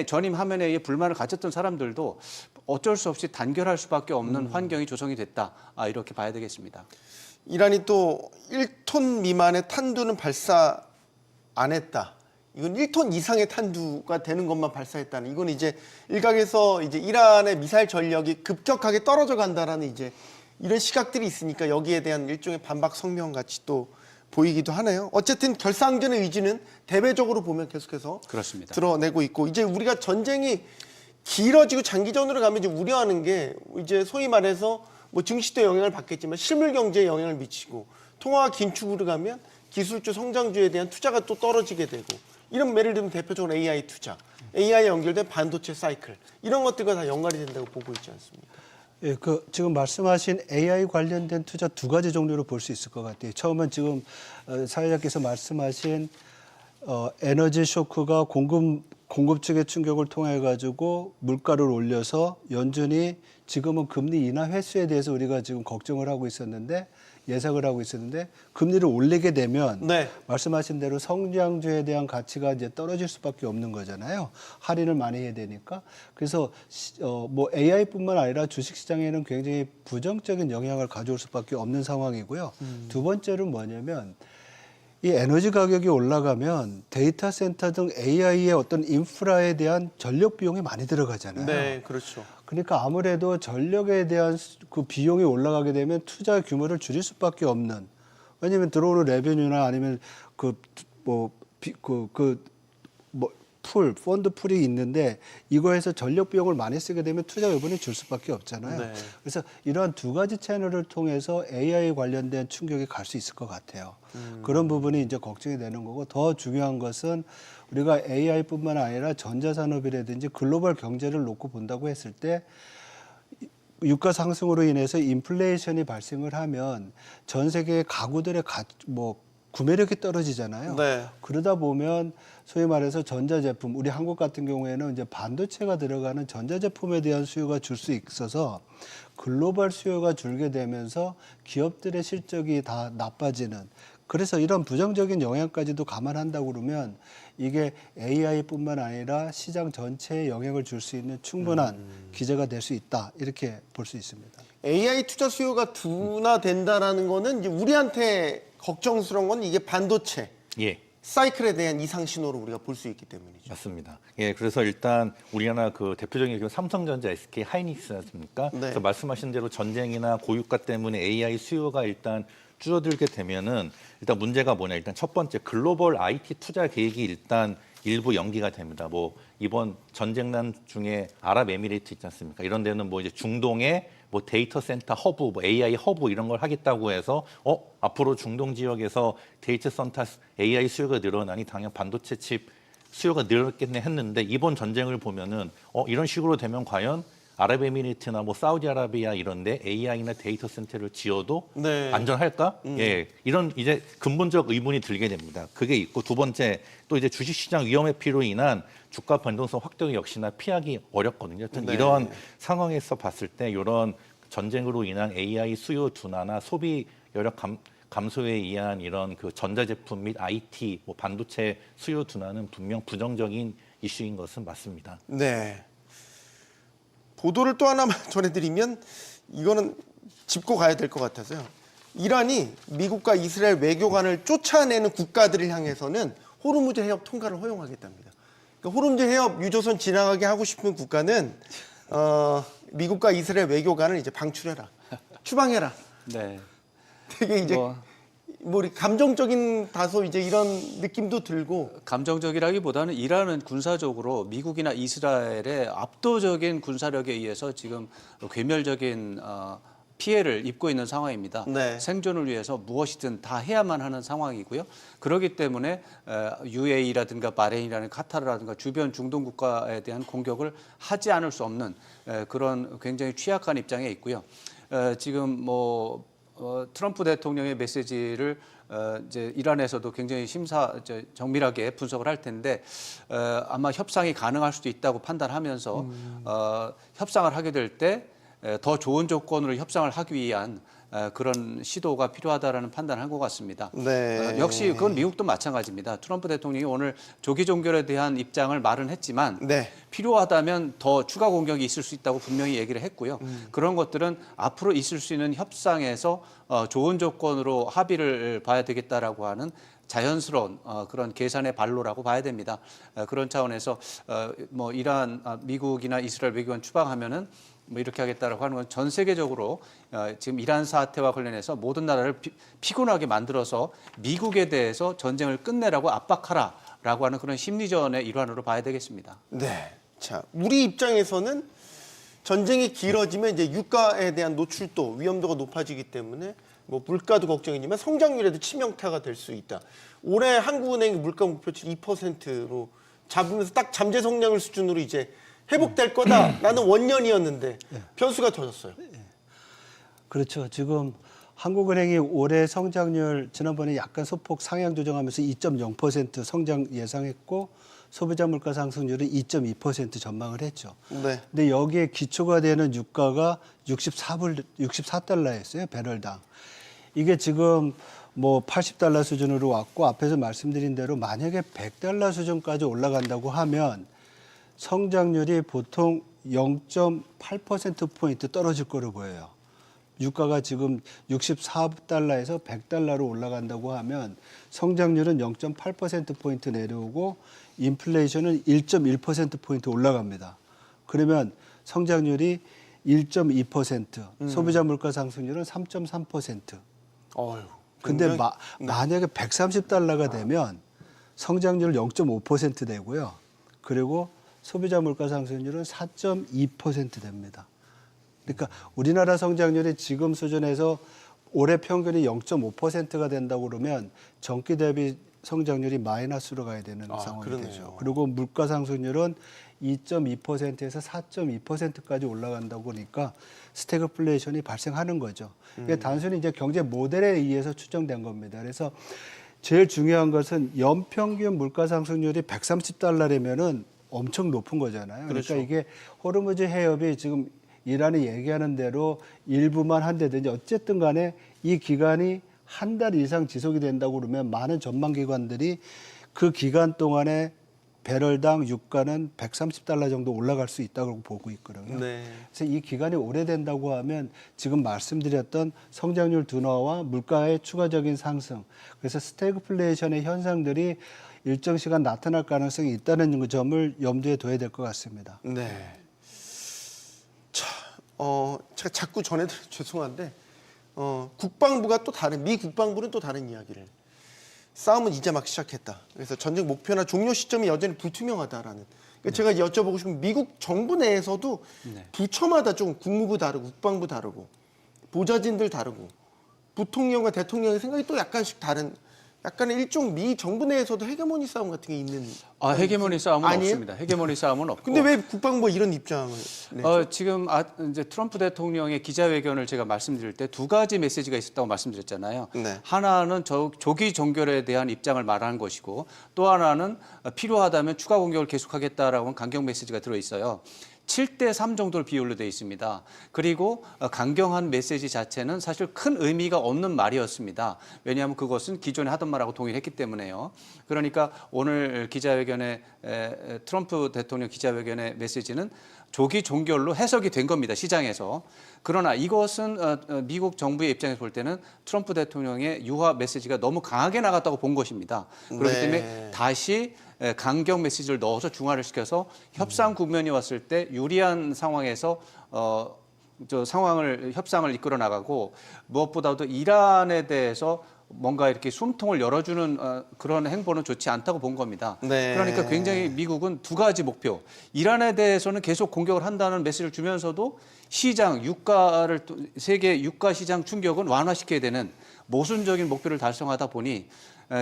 전임 하메네이의 불만을 가졌던 사람들도 어쩔 수 없이 단결할 수밖에 없는 환경이 조성이 됐다. 이렇게 봐야 되겠습니다. 이란이 또 1톤 미만의 탄두는 발사 안 했다. 이건 1톤 이상의 탄두가 되는 것만 발사했다는, 이건 이제 일각에서 이제 이란의 미사일 전력이 급격하게 떨어져 간다라는 이제 이런 시각들이 있으니까 여기에 대한 일종의 반박 성명 같이 또 보이기도 하네요. 어쨌든 결사항전의 의지는 대외적으로 보면 계속해서 그렇습니다. 드러내고 있고, 이제 우리가 전쟁이 길어지고 장기전으로 가면 이제 우려하는 게 이제 소위 말해서 뭐 증시도 영향을 받겠지만 실물 경제에 영향을 미치고, 통화가 긴축으로 가면 기술주 성장주에 대한 투자가 또 떨어지게 되고, 이런 예를 들면 대표적으로 AI 투자, AI에 연결된 반도체 사이클, 이런 것들과 다 연관이 된다고 보고 있지 않습니까? 예, 그 지금 말씀하신 AI 관련된 투자 두 가지 종류로 볼 수 있을 것 같아요. 처음은 지금 사회자께서 말씀하신 에너지 쇼크가 공급 측의 충격을 통해 가지고 물가를 올려서 연준이 지금은 금리 인하 횟수에 대해서 우리가 지금 걱정을 하고 있었는데, 예상을 하고 있었는데, 금리를 올리게 되면 네. 말씀하신 대로 성장주에 대한 가치가 이제 떨어질 수밖에 없는 거잖아요. 할인을 많이 해야 되니까. 그래서 뭐 AI뿐만 아니라 주식시장에는 굉장히 부정적인 영향을 가져올 수밖에 없는 상황이고요. 두 번째는 뭐냐면, 이 에너지 가격이 올라가면 데이터 센터 등 AI의 어떤 인프라에 대한 전력 비용이 많이 들어가잖아요. 네, 그렇죠. 그러니까 아무래도 전력에 대한 그 비용이 올라가게 되면 투자 규모를 줄일 수밖에 없는, 왜냐하면 들어오는 레베뉴나 아니면 펀드 풀이 있는데, 이거에서 전력 비용을 많이 쓰게 되면 투자 여부는 줄 수밖에 없잖아요. 네. 그래서 이러한 두 가지 채널을 통해서 AI 관련된 충격이 갈 수 있을 것 같아요. 그런 부분이 이제 걱정이 되는 거고, 더 중요한 것은 우리가 AI뿐만 아니라 전자산업이라든지 글로벌 경제를 놓고 본다고 했을 때, 유가 상승으로 인해서 인플레이션이 발생을 하면 전 세계의 가구들의 구매력이 떨어지잖아요. 네. 그러다 보면 소위 말해서 전자제품, 우리 한국 같은 경우에는 이제 반도체가 들어가는 전자제품에 대한 수요가 줄 수 있어서 글로벌 수요가 줄게 되면서 기업들의 실적이 다 나빠지는, 그래서 이런 부정적인 영향까지도 감안한다고 그러면 이게 AI뿐만 아니라 시장 전체에 영향을 줄 수 있는 충분한 기제가 될 수 있다, 이렇게 볼 수 있습니다. AI 투자 수요가 둔화된다라는 거는 이제 우리한테 걱정스러운 건 이게 반도체 예. 사이클에 대한 이상 신호로 우리가 볼 수 있기 때문이죠. 맞습니다. 예, 그래서 일단 우리나라 그 대표적인 경우 삼성전자, SK 하이닉스 않습니까? 네. 그래서 말씀하신 대로 전쟁이나 고유가 때문에 AI 수요가 일단 줄어들게 되면은 일단 문제가 뭐냐? 일단 첫 번째 글로벌 IT 투자 계획이 일단 일부 연기가 됩니다. 뭐 이번 전쟁난 중에 아랍에미레이트 있지 않습니까? 이런 데는 뭐 이제 중동에 뭐 데이터 센터 허브, 뭐 AI 허브 이런 걸 하겠다고 해서 앞으로 중동 지역에서 데이터 센터 AI 수요가 늘어나니 당연 반도체 칩 수요가 늘었겠네 했는데, 이번 전쟁을 보면은 이런 식으로 되면 과연 아랍에미리트나 뭐 사우디아라비아 이런데 AI나 데이터 센터를 지어도 네. 안전할까? 예, 이런 이제 근본적 의문이 들게 됩니다. 그게 있고, 두 번째 또 이제 주식시장 위험 회피로 인한 주가 변동성 확대 역시나 피하기 어렵거든요. 하여튼 네. 이런 상황에서 봤을 때 이런 전쟁으로 인한 AI 수요 둔화나 소비 여력 감소에 의한 이런 그 전자제품 및 IT, 뭐 반도체 수요 둔화는 분명 부정적인 이슈인 것은 맞습니다. 네. 보도를 또 하나만 전해드리면 이거는 짚고 가야 될 것 같아서요. 이란이 미국과 이스라엘 외교관을 쫓아내는 국가들을 향해서는 호르무즈 해협 통과를 허용하겠답니다. 그러니까 호르무즈 해협 유조선 지나가게 하고 싶은 국가는 미국과 이스라엘 외교관을 이제 방출해라, 추방해라. 네. 되게 이제 뭐 감정적인 다소 이제 이런 느낌도 들고. 감정적이라기보다는 이란은 군사적으로 미국이나 이스라엘의 압도적인 군사력에 의해서 지금 괴멸적인 피해를 입고 있는 상황입니다. 네. 생존을 위해서 무엇이든 다 해야만 하는 상황이고요. 그렇기 때문에 UAE라든가 바레인이라든가 카타르라든가 주변 중동 국가에 대한 공격을 하지 않을 수 없는 그런 굉장히 취약한 입장에 있고요. 지금 트럼프 대통령의 메시지를 이제 이란에서도 굉장히 정밀하게 분석을 할 텐데, 아마 협상이 가능할 수도 있다고 판단하면서 협상을 하게 될 때 더 좋은 조건으로 협상을 하기 위한 그런 시도가 필요하다라는 판단을 한 것 같습니다. 네. 역시 그건 미국도 마찬가지입니다. 트럼프 대통령이 오늘 조기 종결에 대한 입장을 말은 했지만 네. 필요하다면 더 추가 공격이 있을 수 있다고 분명히 얘기를 했고요. 그런 것들은 앞으로 있을 수 있는 협상에서 좋은 조건으로 합의를 봐야 되겠다라고 하는 자연스러운 그런 계산의 발로라고 봐야 됩니다. 그런 차원에서 뭐 이란, 미국이나 이스라엘 외교관 추방하면은 뭐 이렇게 하겠다라고 하는 건 전 세계적으로 지금 이란 사태와 관련해서 모든 나라를 피곤하게 만들어서 미국에 대해서 전쟁을 끝내라고 압박하라라고 하는 그런 심리전의 일환으로 봐야 되겠습니다. 네. 자, 우리 입장에서는 전쟁이 길어지면 이제 유가에 대한 노출도 위험도가 높아지기 때문에 뭐 물가도 걱정이지만 성장률에도 치명타가 될 수 있다. 올해 한국은행 물가 목표치 2%로 잡으면서 딱 잠재 성장률 수준으로 이제 회복될 거다라는 원년이었는데 변수가 터졌어요. 그렇죠. 지금 한국은행이 올해 성장률 지난번에 약간 소폭 상향 조정하면서 2.0% 성장 예상했고 소비자 물가 상승률은 2.2% 전망을 했죠. 네. 근데 여기에 기초가 되는 유가가 64달러였어요, 배럴당. 이게 지금 뭐 80달러 수준으로 왔고 앞에서 말씀드린 대로 만약에 100달러 수준까지 올라간다고 하면 성장률이 보통 0.8%포인트 떨어질 거로 보여요. 유가가 지금 64달러에서 100달러로 올라간다고 하면 성장률은 0.8%포인트 내려오고 인플레이션은 1.1%포인트 올라갑니다. 그러면 성장률이 1.2%, 소비자 물가 상승률은 3.3%. 어휴. 근데 굉장히- 만약에 130달러가 되면 성장률 0.5% 되고요. 그리고 소비자 물가 상승률은 4.2% 됩니다. 그러니까 우리나라 성장률이 지금 수준에서 올해 평균이 0.5%가 된다고 그러면 전기 대비 성장률이 마이너스로 가야 되는 상황이 그러네요. 되죠. 그리고 물가 상승률은 2.2%에서 4.2%까지 올라간다고 보니까 스태그플레이션이 발생하는 거죠. 이게 단순히 이제 경제 모델에 의해서 추정된 겁니다. 그래서 제일 중요한 것은 연평균 물가 상승률이 130달러라면은 엄청 높은 거잖아요. 그렇죠. 그러니까 이게 호르무즈 해협이 지금 이란이 얘기하는 대로 일부만 한다든지 어쨌든 간에 이 기간이 한 달 이상 지속이 된다고 그러면 많은 전망기관들이 그 기간 동안에 배럴당 유가는 130달러 정도 올라갈 수 있다고 보고 있거든요. 네. 그래서 이 기간이 오래된다고 하면 지금 말씀드렸던 성장률 둔화와 물가의 추가적인 상승, 그래서 스태그플레이션의 현상들이 일정 시간 나타날 가능성이 있다는 점을 염두에 둬야 될 것 같습니다. 네. 자, 제가 자꾸 전해드려 죄송한데 국방부가 또 다른 미 국방부는 또 다른 이야기를 싸움은 이제 막 시작했다. 그래서 전쟁 목표나 종료 시점이 여전히 불투명하다라는. 그러니까 제가 여쭤보고 싶은 미국 정부 내에서도 부처마다 좀 국무부 다르고 국방부 다르고 보좌진들 다르고 부통령과 대통령의 생각이 또 약간씩 다른. 약간의 일종 미 정부 내에서도 헤게모니 싸움 같은 게 있는. 헤게모니 싸움은 아니에요? 없습니다. 헤게모니 싸움은 없고. 근데 왜 국방부가 이런 입장을 내죠? 지금 이제 트럼프 대통령의 기자회견을 제가 말씀드릴 때 두 가지 메시지가 있었다고 말씀드렸잖아요. 네. 하나는 조기 종결에 대한 입장을 말하는 것이고 또 하나는 필요하다면 추가 공격을 계속하겠다라고 하는 강경 메시지가 들어 있어요. 7대3 정도를 비율로 되어 있습니다. 그리고 강경한 메시지 자체는 사실 큰 의미가 없는 말이었습니다. 왜냐하면 그것은 기존에 하던 말하고 동일했기 때문에요. 그러니까 오늘 기자회견에 트럼프 대통령 기자회견의 메시지는 조기 종결로 해석이 된 겁니다. 시장에서. 그러나 이것은 미국 정부의 입장에서 볼 때는 트럼프 대통령의 유화 메시지가 너무 강하게 나갔다고 본 것입니다. 그렇기 네. 때문에 다시 강경 메시지를 넣어서 중화를 시켜서 협상 국면이 왔을 때 유리한 상황에서 협상을 이끌어 나가고 무엇보다도 이란에 대해서 뭔가 이렇게 숨통을 열어주는 그런 행보는 좋지 않다고 본 겁니다. 네. 그러니까 굉장히 미국은 두 가지 목표. 이란에 대해서는 계속 공격을 한다는 메시지를 주면서도 시장, 세계 유가 시장 충격은 완화시켜야 되는 모순적인 목표를 달성하다 보니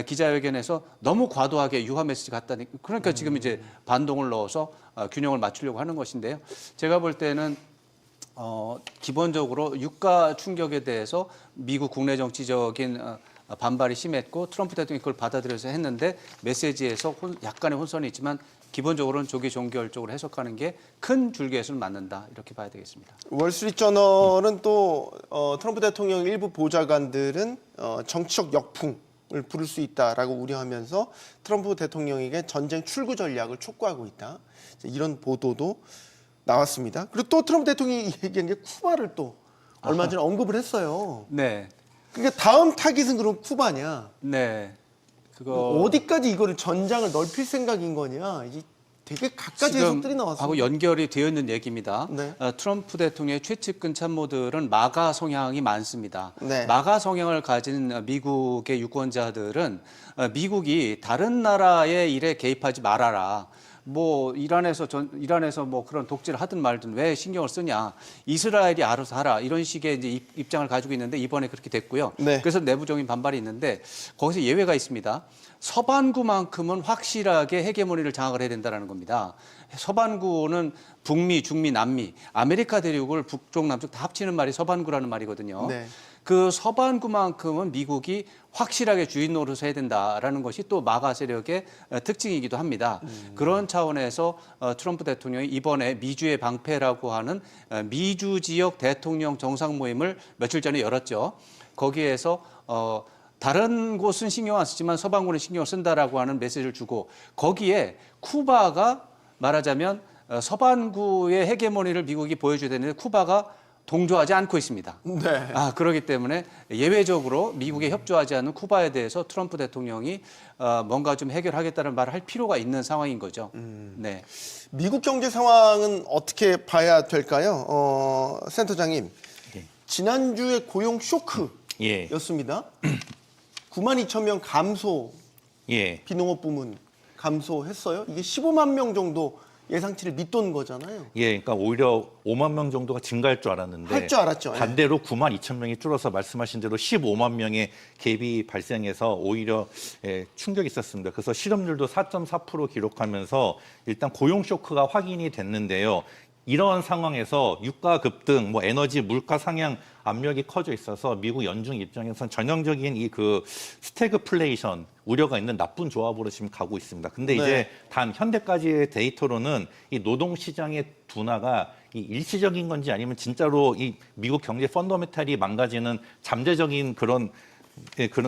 기자회견에서 너무 과도하게 유화 메시지 갔다니 그러니까 지금 이제 반동을 넣어서 균형을 맞추려고 하는 것인데요. 제가 볼 때는 기본적으로 유가 충격에 대해서 미국 국내 정치적인 반발이 심했고 트럼프 대통령이 그걸 받아들여서 했는데 메시지에서 약간의 혼선이 있지만 기본적으로는 조기 종결적으로 해석하는 게 큰 줄기에서는 맞는다 이렇게 봐야 되겠습니다. 월스트리트저널은 또 트럼프 대통령 일부 보좌관들은 정치적 역풍을 부를 수 있다라고 우려하면서 트럼프 대통령에게 전쟁 출구 전략을 촉구하고 있다. 이런 보도도 나왔습니다. 그리고 또 트럼프 대통령이 얘기한 게 쿠바를 또 얼마 전에 언급을 했어요. 네, 그러니까 다음 타깃은 그럼 쿠바냐? 네, 그거 어디까지 이거를 전장을 넓힐 생각인 거냐? 이게 되게 갖가지 해석들이 나왔습니다. 하고 연결이 되어 있는 얘기입니다. 네. 트럼프 대통령의 최측근 참모들은 마가 성향이 많습니다. 네. 마가 성향을 가진 미국의 유권자들은 미국이 다른 나라의 일에 개입하지 말아라. 뭐 이란에서 뭐 그런 독재를 하든 말든 왜 신경을 쓰냐? 이스라엘이 알아서 하라 이런 식의 이제 입장을 가지고 있는데 이번에 그렇게 됐고요. 네. 그래서 내부적인 반발이 있는데 거기서 예외가 있습니다. 서반구만큼은 확실하게 헤게모니를 장악을 해야 된다는 겁니다. 서반구는 북미, 중미, 남미, 아메리카 대륙을 북쪽, 남쪽 다 합치는 말이 서반구라는 말이거든요. 네. 그 서반구만큼은 미국이 확실하게 주인 노릇을 해야 된다라는 것이 또 마가 세력의 특징이기도 합니다. 그런 차원에서 트럼프 대통령이 이번에 미주의 방패라고 하는 미주 지역 대통령 정상 모임을 며칠 전에 열었죠. 거기에서 다른 곳은 신경 안 쓰지만 서방군은 신경을 쓴다라고 하는 메시지를 주고 거기에 쿠바가 말하자면 서반구의 헤게모니를 미국이 보여줘야 되는데 쿠바가 동조하지 않고 있습니다. 네. 그렇기 때문에 예외적으로 미국에 협조하지 않는 쿠바에 대해서 트럼프 대통령이 뭔가 좀 해결하겠다는 말을 할 필요가 있는 상황인 거죠. 네. 미국 경제 상황은 어떻게 봐야 될까요? 센터장님, 지난주에 고용 예. 쇼크였습니다. 9만 2천 명 감소, 예. 비농업 부문 감소했어요. 이게 15만 명 정도 예상치를 밑돈 거잖아요. 예, 그러니까 오히려 5만 명 정도가 증가할 줄 알았는데 할 줄 알았죠. 예. 반대로 9만 2천 명이 줄어서 말씀하신 대로 15만 명의 갭이 발생해서 오히려 충격이 있었습니다. 그래서 실업률도 4.4% 기록하면서 일단 고용 쇼크가 확인이 됐는데요. 이런 상황에서 유가 급등, 뭐 에너지, 물가 상향 압력이 커져 있어서 미국 연준 입장에서는 전형적인 이 그 스태그플레이션 우려가 있는 나쁜 조합으로 지금 가고 있습니다. 근데 네. 이제 단 현대까지의 데이터로는 이 노동 시장의 둔화가 이 일시적인 건지 아니면 진짜로 이 미국 경제 펀더멘탈이 망가지는 잠재적인 그런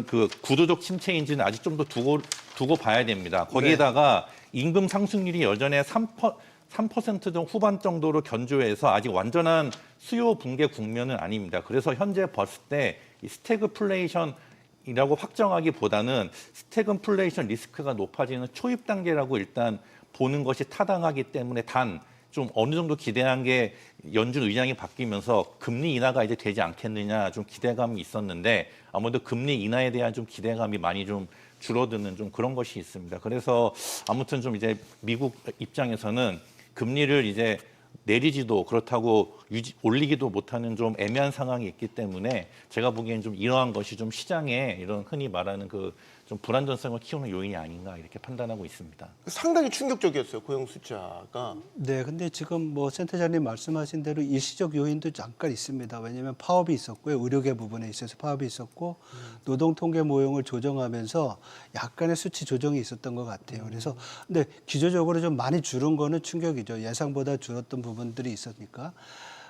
그 구조적 침체인지는 아직 좀 더 두고 봐야 됩니다. 거기에다가 임금 상승률이 여전히 3% 정도 후반 정도로 견조해서 아직 완전한 수요 붕괴 국면은 아닙니다. 그래서 현재 봤을 때 이 스태그플레이션이라고 확정하기보다는 스태그플레이션 리스크가 높아지는 초입 단계라고 일단 보는 것이 타당하기 때문에 단 좀 어느 정도 기대한 게 연준 의장이 바뀌면서 금리 인하가 이제 되지 않겠느냐 좀 기대감이 있었는데 아무래도 금리 인하에 대한 좀 기대감이 많이 좀 줄어드는 좀 그런 것이 있습니다. 그래서 아무튼 좀 이제 미국 입장에서는 금리를 이제 내리지도 그렇다고 올리기도 못하는 좀 애매한 상황이 있기 때문에 제가 보기엔 좀 이러한 것이 좀 시장에 이런 흔히 말하는 그 좀 불안전성을 키우는 요인이 아닌가 이렇게 판단하고 있습니다. 상당히 충격적이었어요, 고용 숫자가. 네, 근데 지금 뭐 센터장님 말씀하신 대로 일시적 요인도 잠깐 있습니다. 왜냐하면 파업이 있었고요, 의료계 부분에 있어서 파업이 있었고 노동 통계 모형을 조정하면서 약간의 수치 조정이 있었던 것 같아요. 그래서 근데 기저적으로 좀 많이 줄은 거는 충격이죠. 예상보다 줄었던 부분들이 있으니까.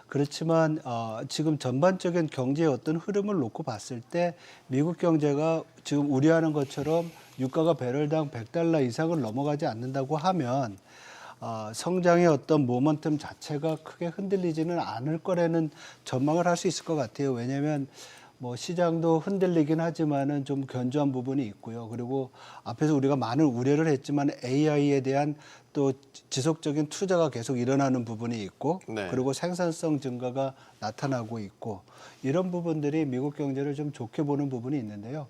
그렇지만 지금 전반적인 경제의 어떤 흐름을 놓고 봤을 때 미국 경제가 지금 우려하는 것처럼 유가가 배럴당 $100 이상을 넘어가지 않는다고 하면 성장의 어떤 모멘텀 자체가 크게 흔들리지는 않을 거라는 전망을 할 수 있을 것 같아요. 왜냐하면 뭐 시장도 흔들리긴 하지만은 좀 견조한 부분이 있고요. 그리고 앞에서 우리가 많은 우려를 했지만 AI에 대한 또 지속적인 투자가 계속 일어나는 부분이 있고 네. 그리고 생산성 증가가 나타나고 있고 이런 부분들이 미국 경제를 좀 좋게 보는 부분이 있는데요.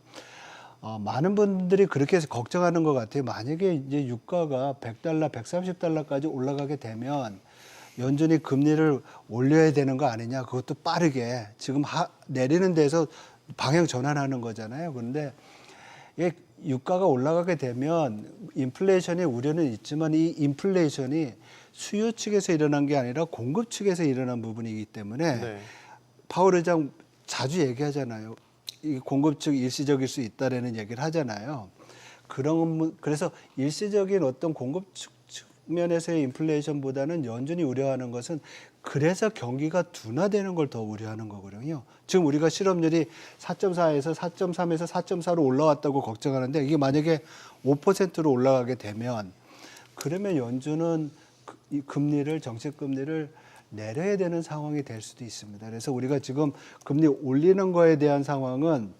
많은 분들이 그렇게 해서 걱정하는 것 같아요. 만약에 이제 유가가 $100, $130까지 올라가게 되면 연준이 금리를 올려야 되는 거 아니냐. 그것도 빠르게 지금 내리는 데서 방향 전환하는 거잖아요. 그런데 유가가 올라가게 되면 인플레이션의 우려는 있지만 이 인플레이션이 수요 측에서 일어난 게 아니라 공급 측에서 일어난 부분이기 때문에 네. 파월 의장 자주 얘기하잖아요. 공급축 일시적일 수 있다라는 얘기를 하잖아요. 그래서 일시적인 어떤 공급축 측면에서의 인플레이션보다는 연준이 우려하는 것은 그래서 경기가 둔화되는 걸 더 우려하는 거거든요. 지금 우리가 실업률이 4.4에서 4.3에서 4.4로 올라왔다고 걱정하는데 이게 만약에 5%로 올라가게 되면 그러면 연준은 이 금리를 정책 금리를 내려야 되는 상황이 될 수도 있습니다. 그래서 우리가 지금 금리 올리는 거에 대한 상황은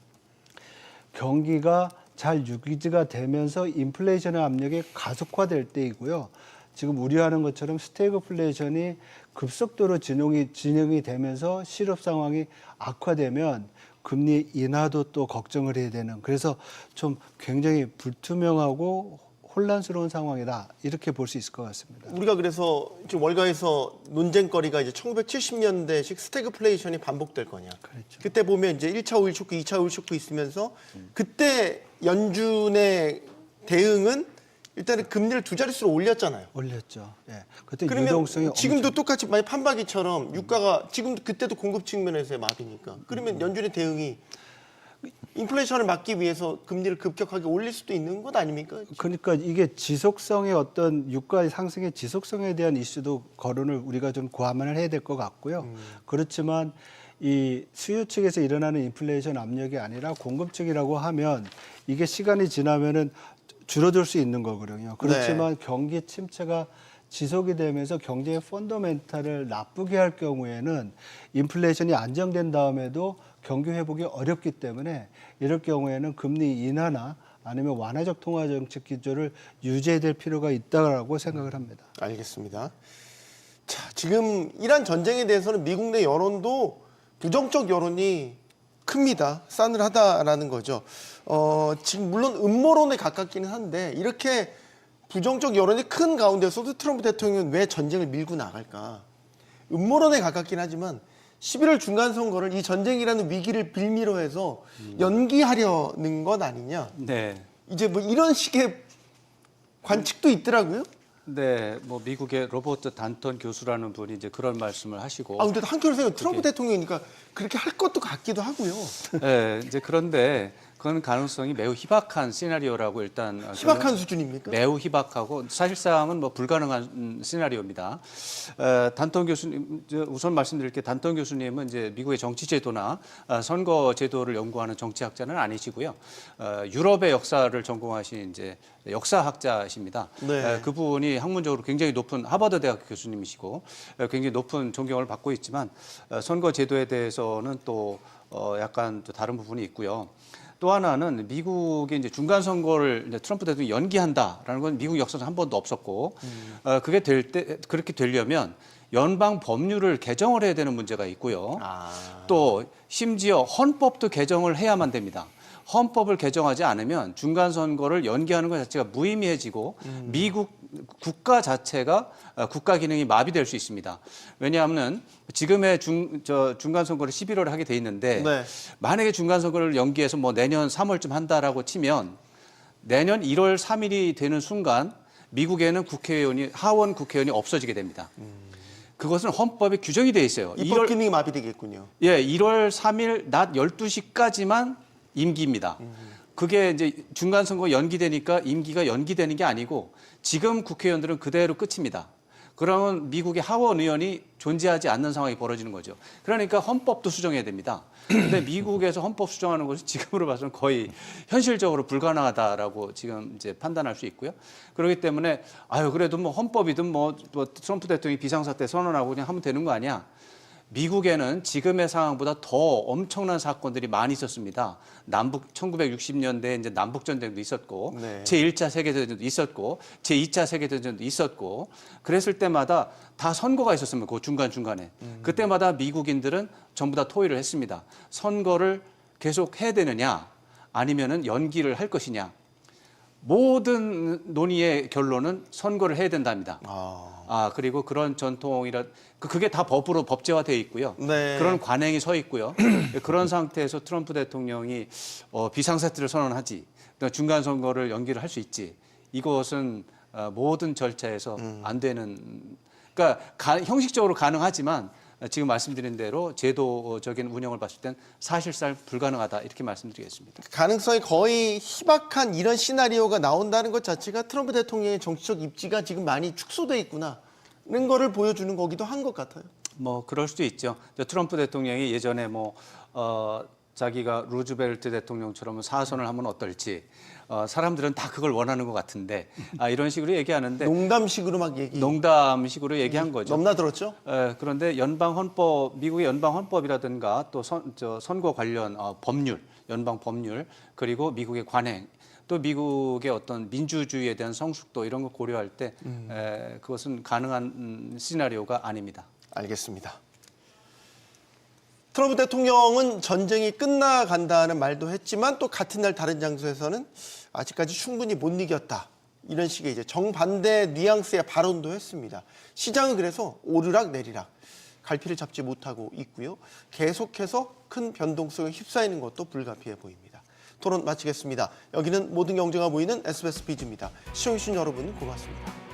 경기가 잘 유지가 되면서 인플레이션의 압력이 가속화될 때이고요. 지금 우려하는 것처럼 스태그플레이션이 급속도로 진행이 되면서 실업 상황이 악화되면 금리 인하도 또 걱정을 해야 되는, 그래서 좀 굉장히 불투명하고 혼란스러운 상황이다, 이렇게 볼 수 있을 것 같습니다. 우리가 그래서 지금 월가에서 논쟁거리가 이제 1970년대식 스태그플레이션이 반복될 거냐. 그렇죠. 그때 보면 이제 1차 오일 쇼크, 2차 오일 쇼크 있으면서 그때 연준의 대응은 일단은 금리를 두 자릿수로 올렸잖아요. 올렸죠. 예. 그때 그러면 유동성이 지금도 똑같이 만약 판박이처럼 유가가 지금 그때도 공급 측면에서의 마비니까 그러면 연준의 대응이 인플레이션을 막기 위해서 금리를 급격하게 올릴 수도 있는 것 아닙니까? 그러니까 이게 지속성의 어떤 유가 상승의 지속성에 대한 이슈도 거론을 우리가 좀 고함을 해야 될 것 같고요. 그렇지만 이 수요 측에서 일어나는 인플레이션 압력이 아니라 공급 측이라고 하면 이게 시간이 지나면은 줄어들 수 있는 거거든요. 그렇지만 경기 침체가 지속이 되면서 경제의 펀더멘탈을 나쁘게 할 경우에는 인플레이션이 안정된 다음에도 경기 회복이 어렵기 때문에 이럴 경우에는 금리 인하나 아니면 완화적 통화 정책 기조를 유지해야 될 필요가 있다고 생각을 합니다. 알겠습니다. 자, 지금 이란 전쟁에 대해서는 미국 내 여론도 부정적 여론이 큽니다. 싸늘하다라는 거죠. 지금 물론 음모론에 가깝기는 한데 이렇게 부정적 여론이 큰 가운데서도 트럼프 대통령은 왜 전쟁을 밀고 나갈까? 음모론에 가깝긴 하지만 11월 중간 선거를 이 전쟁이라는 위기를 빌미로 해서 연기하려는 것 아니냐? 네. 이제 뭐 이런 식의 관측도 있더라고요. 네, 뭐 미국의 로버트 단턴 교수라는 분이 이제 그런 말씀을 하시고. 아 근데 한편으로 생각하면 트럼프 대통령이니까 그렇게 할 것도 같기도 하고요. 네, 이제 그런데 그건 가능성이 매우 희박한 시나리오라고 일단 희박한 수준입니까? 매우 희박하고 사실상은 뭐 불가능한 시나리오입니다. 단턴 교수님, 우선 말씀드릴 게 단턴 교수님은 이제 미국의 정치 제도나 선거 제도를 연구하는 정치학자는 아니시고요. 유럽의 역사를 전공하신 이제 역사학자십니다. 네. 그분이 학문적으로 굉장히 높은 하버드 대학 교수님이시고 굉장히 높은 존경을 받고 있지만 선거 제도에 대해서는 또 약간 또 다른 부분이 있고요. 또 하나는 미국이 이제 중간 선거를 이제 트럼프 대통령이 연기한다라는 건 미국 역사상 한 번도 없었고, 그게 그렇게 되려면 연방 법률을 개정을 해야 되는 문제가 있고요. 또 심지어 헌법도 개정을 해야만 됩니다. 헌법을 개정하지 않으면 중간 선거를 연기하는 것 자체가 무의미해지고 미국 국가 자체가 국가 기능이 마비될 수 있습니다. 왜냐하면 지금의 중간 선거를 11월에 하게 돼 있는데 네. 만약에 중간 선거를 연기해서 뭐 내년 3월쯤 한다라고 치면 내년 1월 3일이 되는 순간 미국에는 하원 국회의원이 없어지게 됩니다. 그것은 헌법에 규정이 돼 있어요. 입법 기능이 마비되겠군요. 예, 1월 3일 낮 12시까지만 임기입니다. 그게 이제 중간 선거 연기되니까 임기가 연기되는 게 아니고 지금 국회의원들은 그대로 끝입니다. 그러면 미국의 하원 의원이 존재하지 않는 상황이 벌어지는 거죠. 그러니까 헌법도 수정해야 됩니다. 근데 미국에서 헌법 수정하는 것은 지금으로 봐서는 거의 현실적으로 불가능하다라고 지금 이제 판단할 수 있고요. 그렇기 때문에 그래도 뭐 헌법이든 뭐 트럼프 대통령이 비상사태 선언하고 그냥 하면 되는 거 아니야? 미국에는 지금의 상황보다 더 엄청난 사건들이 많이 있었습니다. 1960년대에 이제 남북 전쟁도 있었고, 네. 제1차 세계대전도 있었고, 제2차 세계대전도 있었고, 그랬을 때마다 다 선거가 있었습니다. 그 중간중간에. 그때마다 미국인들은 전부 다 토의를 했습니다. 선거를 계속 해야 되느냐, 아니면은 연기를 할 것이냐. 모든 논의의 결론은 선거를 해야 된답니다. 그리고 그런 전통이라 그게 다 법으로 법제화되어 있고요. 네. 그런 관행이 서 있고요. 그런 상태에서 트럼프 대통령이 비상사태를 선언하지, 그러니까 중간 선거를 연기를 할 수 있지. 이것은 모든 절차에서 안 되는. 그러니까 형식적으로 가능하지만 지금 말씀드린 대로 제도적인 운영을 봤을 땐 사실상 불가능하다 이렇게 말씀드리겠습니다. 가능성이 거의 희박한 이런 시나리오가 나온다는 것 자체가 트럼프 대통령의 정치적 입지가 지금 많이 축소돼 있구나는 거를 보여주는 거기도 한 것 같아요. 뭐 그럴 수도 있죠. 트럼프 대통령이 예전에 자기가 루즈벨트 대통령처럼 사선을 하면 어떨지 사람들은 다 그걸 원하는 것 같은데 이런 식으로 얘기하는데 농담식으로 막 농담식으로 얘기한 거죠. 넘나들었죠. 그런데 미국의 연방 헌법이라든가 또 선거 관련 법률, 연방 법률 그리고 미국의 관행 또 미국의 어떤 민주주의에 대한 성숙도 이런 거 고려할 때 그것은 가능한 시나리오가 아닙니다. 알겠습니다. 트럼프 대통령은 전쟁이 끝나간다는 말도 했지만 또 같은 날 다른 장소에서는 아직까지 충분히 못 이겼다. 이런 식의 이제 정반대 뉘앙스의 발언도 했습니다. 시장은 그래서 오르락 내리락 갈피를 잡지 못하고 있고요. 계속해서 큰 변동 속에 휩싸이는 것도 불가피해 보입니다. 토론 마치겠습니다. 여기는 모든 경제가 보이는 SBS 비즈입니다. 시청해주신 여러분 고맙습니다.